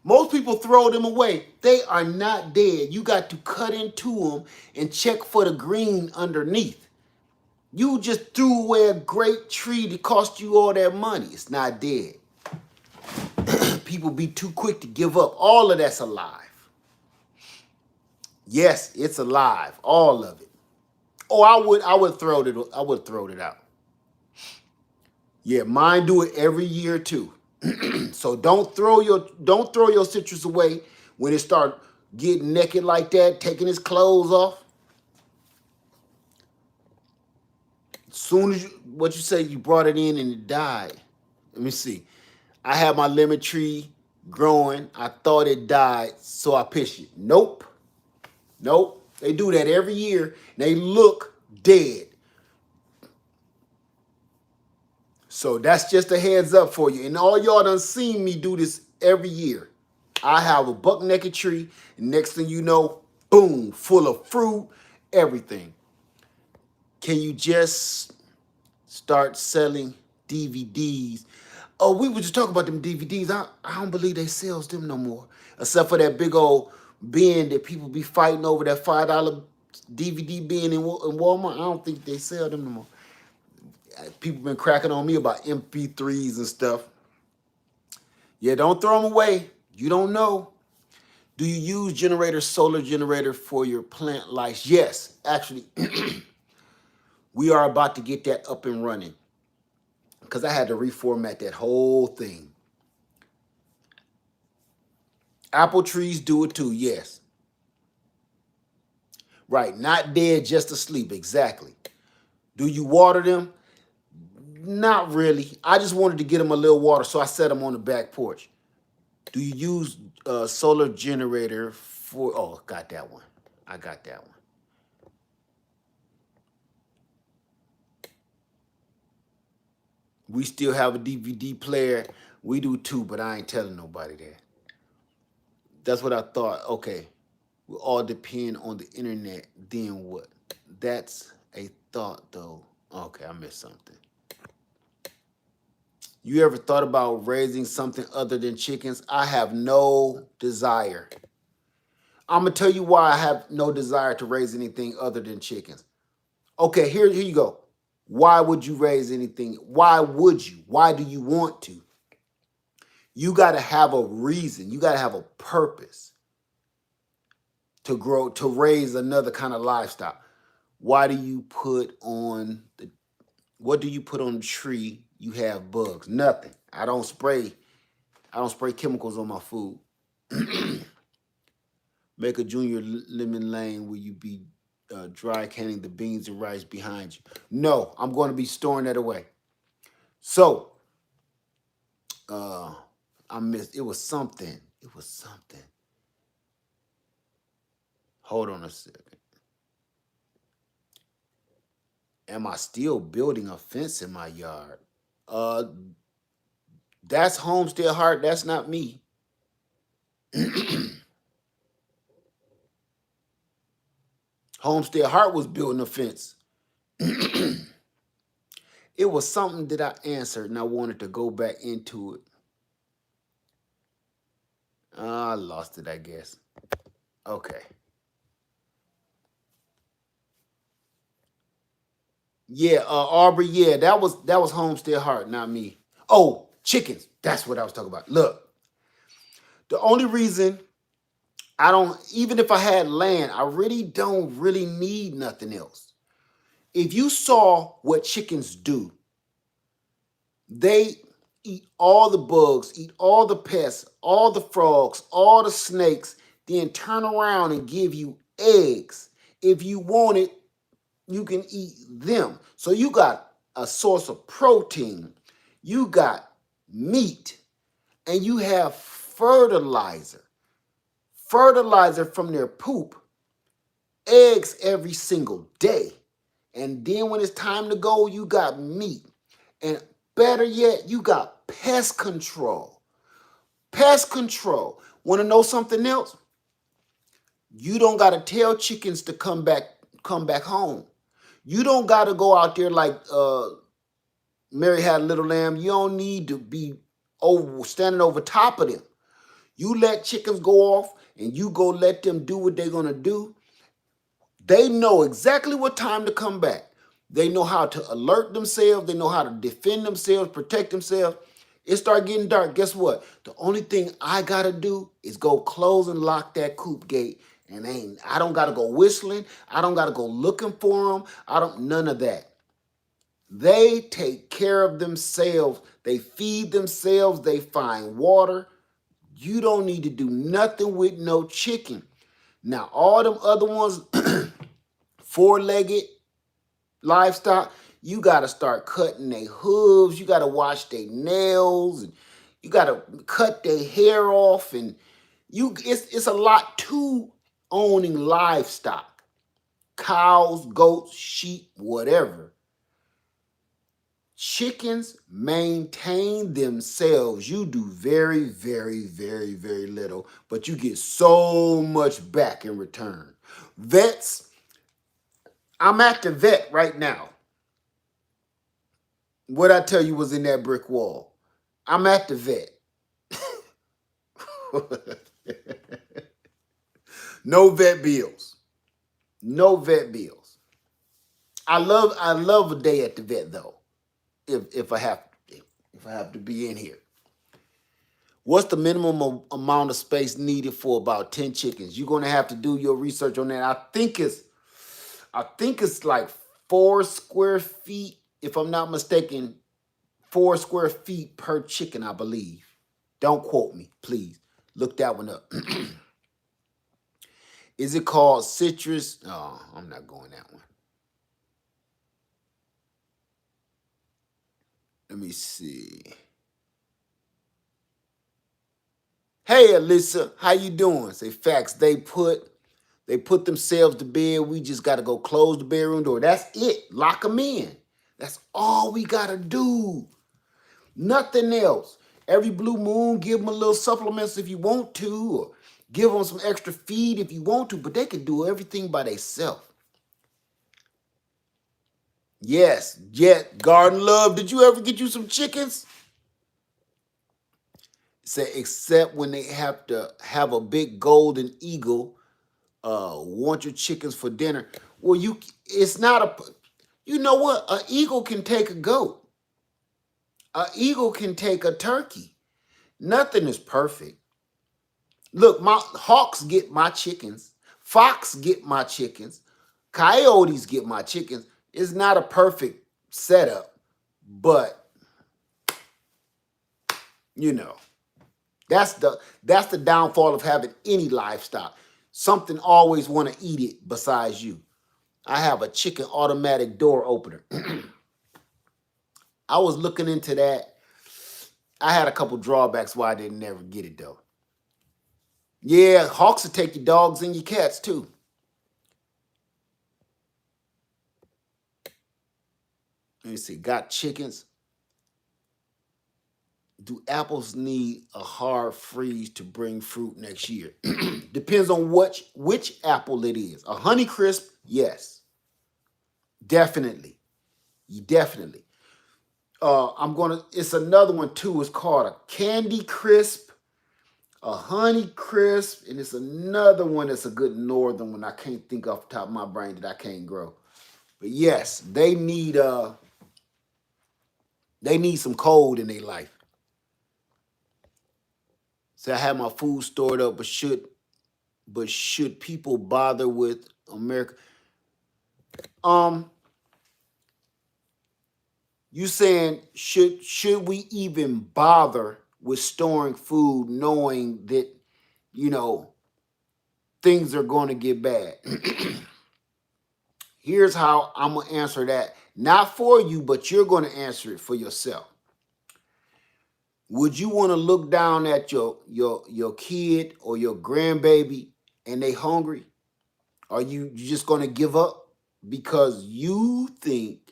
Most people throw them away. They are not dead. You got to cut into them and check for the green underneath. You just threw away a great tree that cost you all that money. It's not dead. People be too quick to give up. All of that's alive. Yes, it's alive. All of it. Oh, I would throw it out. Yeah, mine do it every year too. So don't throw your citrus away when it start getting naked like that, taking its clothes off. As soon as what you say, you brought it in and it died. Let me see. I had my lemon tree growing. I thought it died, so I pitched it. Nope. They do that every year. They look dead. So that's just a heads up for you. And all y'all done seen me do this every year. I have a buck naked tree, and next thing you know, boom, full of fruit, everything. Can you just start selling DVDs? Oh, we were just talking about them DVDs. I don't believe they sells them no more. Except for that big old bin that people be fighting over, that $5 DVD bin in Walmart. I don't think they sell them no more. People been cracking on me about MP3s and stuff. Yeah, don't throw them away. You don't know. Do you use solar generator for your plant lights? Yes, actually, we are about to get that up and running because I had to reformat that whole thing. Apple trees do it too, yes. Right, not dead, just asleep, exactly. Do you water them? Not really. I just wanted to get them a little water, so I set them on the back porch. Do you use a solar generator for... Oh, got that one. I got that one. We still have a DVD player. We do too, but I ain't telling nobody that. That's what I thought. Okay, we all depend on the internet. Then what? That's a thought, though. Okay, I missed something. You ever thought about raising something other than chickens? I have no desire. I'm going to tell you why I have no desire to raise anything other than chickens. Okay, here you go. Why would you raise anything? Why would you? Why do you want to? You got to have a reason. You got to have a purpose to grow, to raise another kind of livestock. Why do you put on the, what do you put on the tree? You have bugs. Nothing. I don't spray chemicals on my food. Make a junior lemon lane where you be dry canning the beans and rice behind you. No, I'm going to be storing that away. So, I missed, it was something. Hold on a second. Am I still building a fence in my yard? That's Homestead Heart. That's not me. Homestead Heart was building a fence. It was something that I answered and I wanted to go back into it. I lost it, I guess. Okay. Yeah, Aubrey, that was Homestead Heart, not me. Oh, chickens. That's what I was talking about. Look, The only reason I don't, even if I had land, I really don't really need nothing else. If you saw what chickens do, they eat all the bugs, eat all the pests, all the frogs, all the snakes, then turn around and give you eggs. If you want it, you can eat them. So you got a source of protein, you got meat, and you have fertilizer. Fertilizer from their poop, eggs every single day. And then when it's time to go, you got meat. And better yet, you got pest control. Pest control. Want to know something else? You don't got to tell chickens to come back home. You don't got to go out there like Mary Had a Little Lamb. You don't need to be standing over top of them. You let chickens go off and you go let them do what they're going to do. They know exactly what time to come back. They know how to alert themselves. They know how to defend themselves, protect themselves. It start getting dark. Guess what? The only thing I gotta do is go close and lock that coop gate. And I don't gotta go whistling. I don't gotta go looking for them. I don't none of that. They take care of themselves. They feed themselves. They find water. You don't need to do nothing with no chicken. Now, all them other ones, four-legged livestock, you got to start cutting their hooves. You got to wash their nails. And you got to cut their hair off. And it's a lot to owning livestock. Cows, goats, sheep, whatever. Chickens maintain themselves. You do very, very, very, very little, but you get so much back in return. Vets, I'm at the vet right now. What I tell you was in that brick wall. I'm at the vet. No vet bills. No vet bills. I love a day at the vet though. If I have to be in here. What's the minimum amount of space needed for about 10 chickens? You're gonna have to do your research on that. I think it's like 4 square feet, if I'm not mistaken, 4 square feet per chicken, I believe. Don't quote me, please. Look that one up. Is it called citrus? Oh, I'm not going that one. Let me see. Hey, Alyssa, how you doing? Say facts. They put themselves to bed. We just got to go close the bedroom door. That's it. Lock them in. That's all we got to do. Nothing else. Every blue moon, give them a little supplements if you want to, or give them some extra feed if you want to, but they can do everything by themselves. Yes, Garden Love, did you ever get you some chickens? Say, except when they have to have a big golden eagle, want your chickens for dinner. Well, it's not you know what? An eagle can take a goat. An eagle can take a turkey. Nothing is perfect. Look, my hawks get my chickens. Fox get my chickens. Coyotes get my chickens. It's not a perfect setup, but you know, that's the downfall of having any livestock. Something always want to eat it besides you. I have a chicken automatic door opener. I was looking into that. I had a couple drawbacks why I didn't never get it though. Yeah, hawks will take your dogs and your cats too. Let me see. Got chickens. Do apples need a hard freeze to bring fruit next year? Depends on which apple it is. A Honey Crisp, yes, definitely, definitely. It's another one too. It's called a Candy Crisp, a Honey Crisp, and it's another one that's a good northern one. I can't think off the top of my brain that I can't grow. But yes, they need some cold in their life. So I have my food stored up, but should people bother with America? Um, you saying should we even bother with storing food knowing that, you know, things are going to get bad? Here's how I'm going to answer that. Not for you, but you're going to answer it for yourself. Would you want to look down at your kid or your grandbaby and they hungry? Are you just going to give up because you think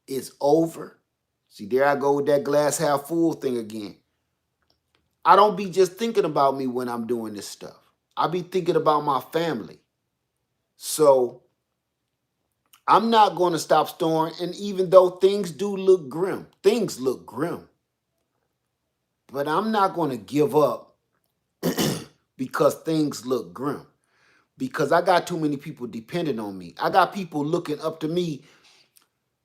it's over? See, there I go with that glass half full thing again. I don't be just thinking about me when I'm doing this stuff. I be thinking about my family. So I'm not going to stop storing. And even though things do look grim, things look grim, but I'm not going to give up because things look grim. Because I got too many people depending on me. I got people looking up to me.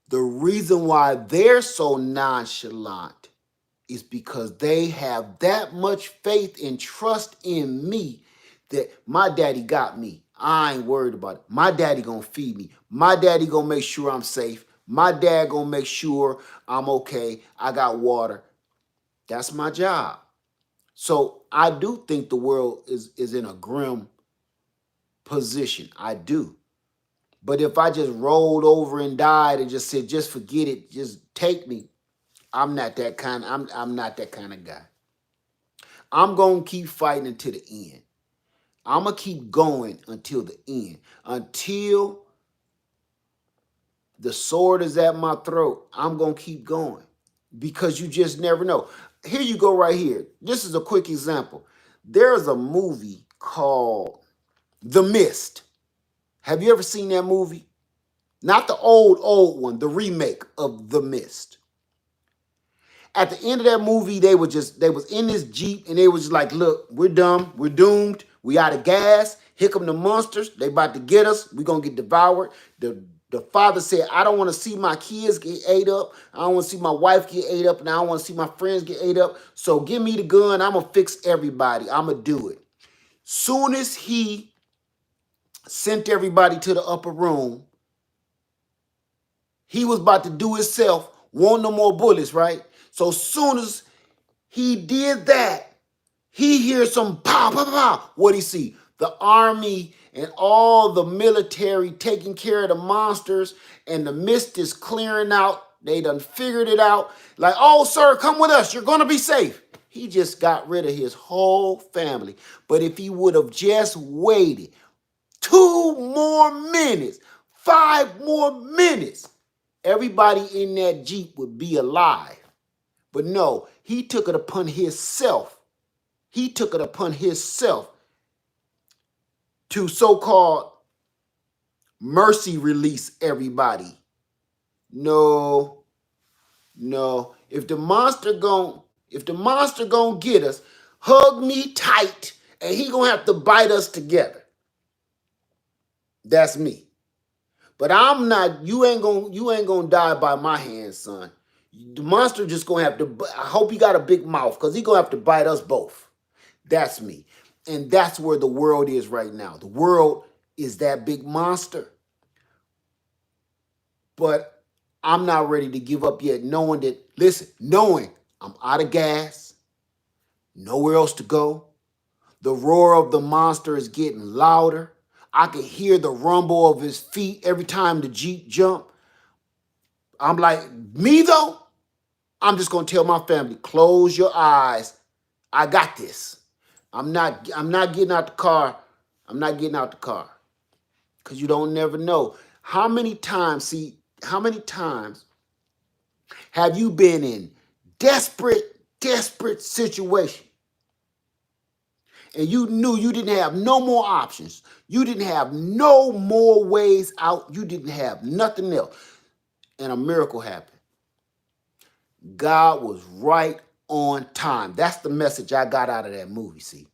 The reason why they're so nonchalant is because they have that much faith and trust in me that my daddy got me. I ain't worried about it. My daddy gonna feed me. My daddy gonna make sure I'm safe. My dad gonna make sure I'm okay. I got water. That's my job. So I do think the world is in a grim position. I do. But if I just rolled over and died and just said, just forget it, just take me, I'm not that kind. I'm not that kind of guy. I'm gonna keep fighting until the end. I'm gonna keep going until the end. Until the sword is at my throat, I'm gonna keep going. Because you just never know. Here you go right here. This is a quick example. There's a movie called The Mist. Have you ever seen that movie? Not the old one, the remake of The Mist. At the end of that movie, they was in this Jeep and they was just like, look, we're done, we're doomed, we out of gas. Here come the monsters, they about to get us, we gonna get devoured. The father said, I don't want to see my kids get ate up, I don't want to see my wife get ate up, and I don't want to see my friends get ate up. So give me the gun, I'm gonna fix everybody, I'm gonna do it. Soon as he sent everybody to the upper room, he was about to do himself, want no more bullets, right? So soon as he did that, he hears some pow, pow, pow. What he see? The army and all the military taking care of the monsters, and the mist is clearing out. They done figured it out. Like, oh, sir, come with us. You're going to be safe. He just got rid of his whole family. But if he would have just waited 2 more minutes, 5 more minutes, everybody in that Jeep would be alive. But no, he took it upon himself. He took it upon himself to so-called mercy release everybody. No, no. If the monster gon' get us, hug me tight, and he gonna have to bite us together. That's me. But I'm not. You ain't gonna die by my hands, son. The monster just gonna have to. I hope he got a big mouth, cause he gonna have to bite us both. That's me. And that's where the world is right now. The world is that big monster. But I'm not ready to give up yet, knowing I'm out of gas, nowhere else to go. The roar of the monster is getting louder. I can hear the rumble of his feet every time the Jeep jump. I'm like, me though, I'm just gonna tell my family, close your eyes. I got this. I'm not getting out the car. I'm not getting out the car. Because you don't never know. How many times have you been in desperate situation and you knew you didn't have no more options? You didn't have no more ways out. You didn't have nothing else. And a miracle happened. God was right on time. That's the message I got out of that movie, see.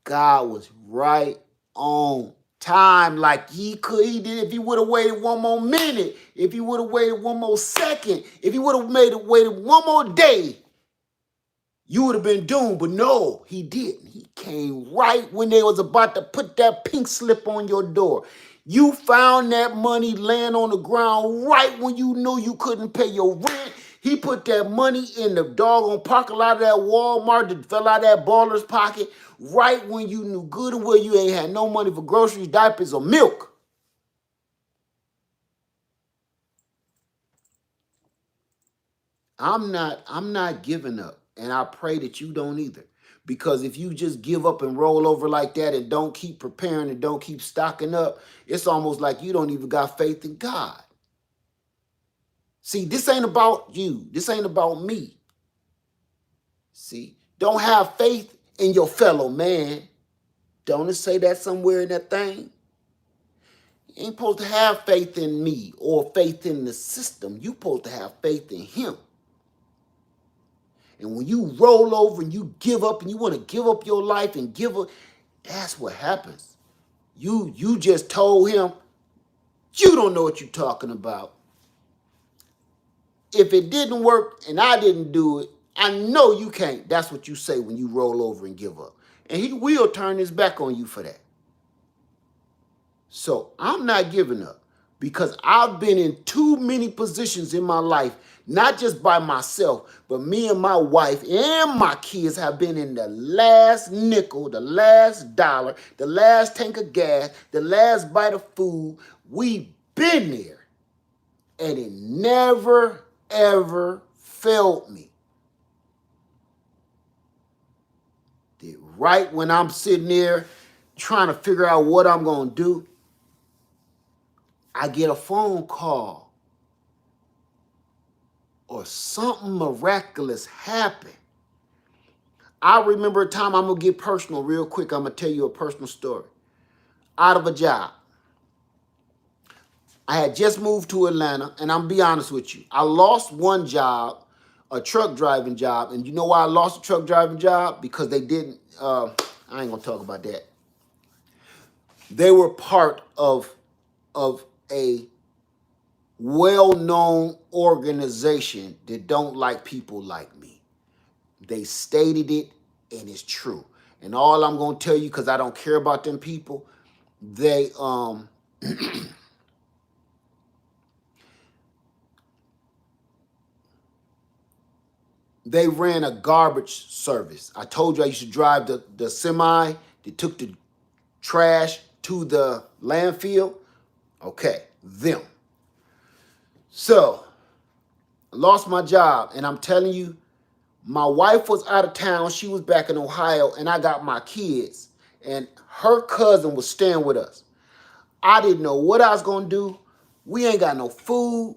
God was right on time, like he did. If he would have waited 1 more minute, if he would have waited 1 more second, if he would have waited 1 more day, You would have been doomed, but no, he didn't. He came right when they was about to put that pink slip on your door. You found that money laying on the ground right when you knew you couldn't pay your rent. He put that money in the doggone parking lot of that Walmart that fell out of that baller's pocket right when you knew good and well you ain't had no money for groceries, diapers, or milk. I'm not giving up. And I pray that you don't either. Because if you just give up and roll over like that and don't keep preparing and don't keep stocking up, it's almost like you don't even got faith in God. See, this ain't about you. This ain't about me. See, don't have faith in your fellow man. Don't it say that somewhere in that thing? You ain't supposed to have faith in me or faith in the system. You supposed to have faith in him. And when you roll over and you give up and you want to give up your life and give up, that's what happens. You just told him, you don't know what you're talking about. If it didn't work and I didn't do it, I know you can't. That's what you say when you roll over and give up. And he will turn his back on you for that. So I'm not giving up because I've been in too many positions in my life, not just by myself, but me and my wife and my kids have been in the last nickel, the last dollar, the last tank of gas, the last bite of food. We've been there and it never, ever failed me. Right when I'm sitting there trying to figure out what I'm going to do, I get a phone call or something miraculous happen. I remember a time, I'm going to get personal real quick. I'm going to tell you a personal story. Out of a job. I had just moved to Atlanta, and I'm going to be honest with you. I lost one job, a truck driving job. And you know why I lost a truck driving job? Because they didn't, I ain't going to talk about that. They were part of a well-known organization that don't like people like me. They stated it, and it's true. And all I'm going to tell you, because I don't care about them people, they they ran a garbage service. I told you I used to drive the semi that took the trash to the landfill. Okay, them. So, I lost my job, and I'm telling you, my wife was out of town. She was back in Ohio, and I got my kids, and her cousin was staying with us. I didn't know what I was going to do. We ain't got no food.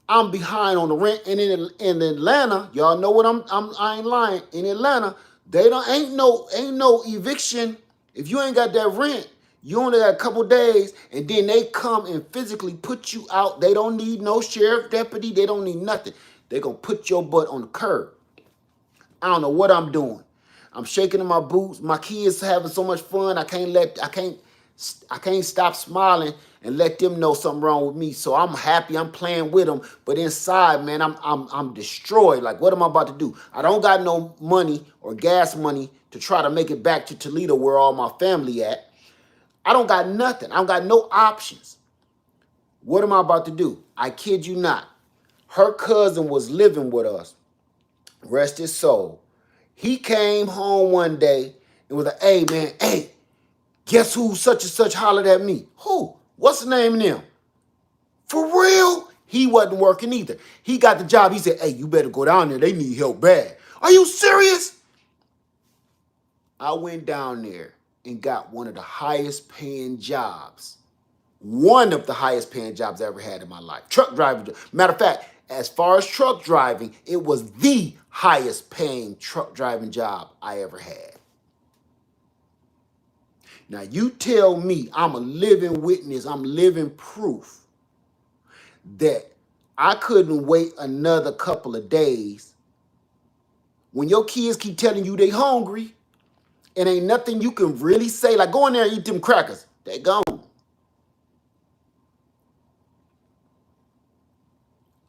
I'm behind on the rent. And in Atlanta, y'all know what I ain't lying. In Atlanta, they ain't no eviction. If you ain't got that rent, you only got a couple days, and then they come and physically put you out. They don't need no sheriff deputy. They don't need nothing. They gonna put your butt on the curb. I don't know what I'm doing. I'm shaking in my boots. My kids having so much fun. I can't stop smiling and let them know something wrong with me. So I'm happy. I'm playing with them, but inside, man, I'm destroyed. Like, what am I about to do? I don't got no money or gas money to try to make it back to Toledo where all my family at. I don't got nothing. I don't got no options. What am I about to do? I kid you not. Her cousin was living with us. Rest his soul. He came home one day and was like, hey, man, hey, guess who such and such hollered at me? Who? What's the name of them? For real? He wasn't working either. He got the job. He said, hey, you better go down there. They need help bad. Are you serious? I went down there and got one of the highest paying jobs. One of the highest paying jobs I ever had in my life. Truck driving. Matter of fact, as far as truck driving, it was the highest paying truck driving job I ever had. Now you tell me, I'm a living witness, I'm living proof that I couldn't wait another couple of days. When your kids keep telling you they hungry, and ain't nothing you can really say, like go in there and eat them crackers. They gone.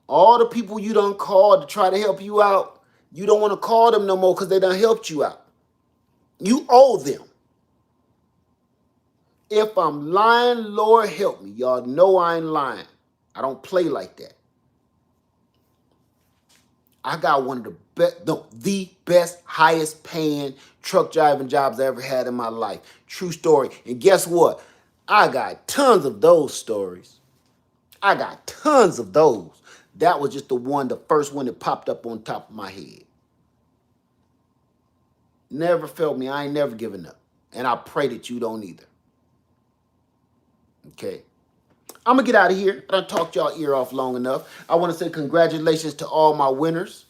All the people you done called to try to help you out, You don't want to call them no more because they done helped you out. You owe them. If I'm lying, Lord help me. Y'all know I ain't lying. I don't play like that. I got one of the best, highest paying truck driving jobs I ever had in my life. True story. And guess what? I got tons of those stories. I got tons of those. That was just the first one that popped up on top of my head. Never felt me. I ain't never given up. And I pray that you don't either. Okay. I'm going to get out of here. I done talked y'all ear off long enough. I want to say congratulations to all my winners.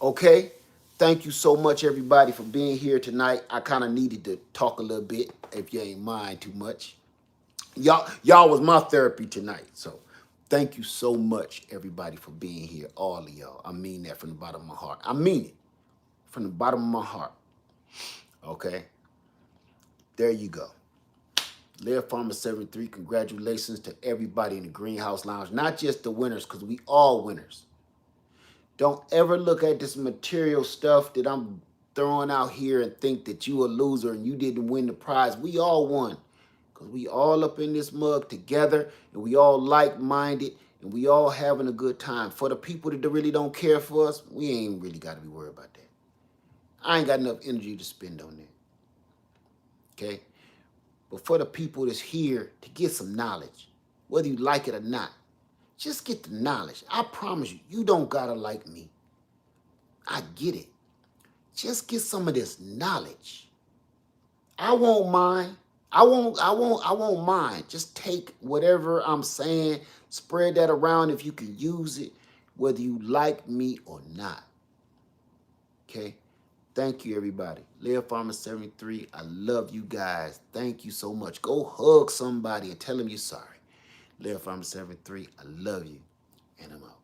Okay. Thank you so much, everybody, for being here tonight. I kind of needed to talk a little bit, if you ain't mind too much. Y'all was my therapy tonight. So thank you so much, everybody, for being here. All of y'all. I mean that from the bottom of my heart. I mean it from the bottom of my heart. Okay. There you go. Live Farmer 73, congratulations to everybody in the Greenhouse Lounge. Not just the winners, because we all winners. Don't ever look at this material stuff that I'm throwing out here and think that you a loser and you didn't win the prize. We all won. Because we all up in this mug together and we all like-minded and we all having a good time. For the people that really don't care for us, we ain't really got to be worried about that. I ain't got enough energy to spend on that. Okay? But for the people that's here to get some knowledge, whether you like it or not, just get the knowledge. I promise you, you don't gotta like me. I get it. Just get some of this knowledge. I won't mind. I won't mind. Just take whatever I'm saying, spread that around if you can use it, whether you like me or not. Okay? Thank you, everybody. Live Farmer 73. I love you guys. Thank you so much. Go hug somebody and tell them you're sorry. Live Farmer 73. I love you. And I'm out.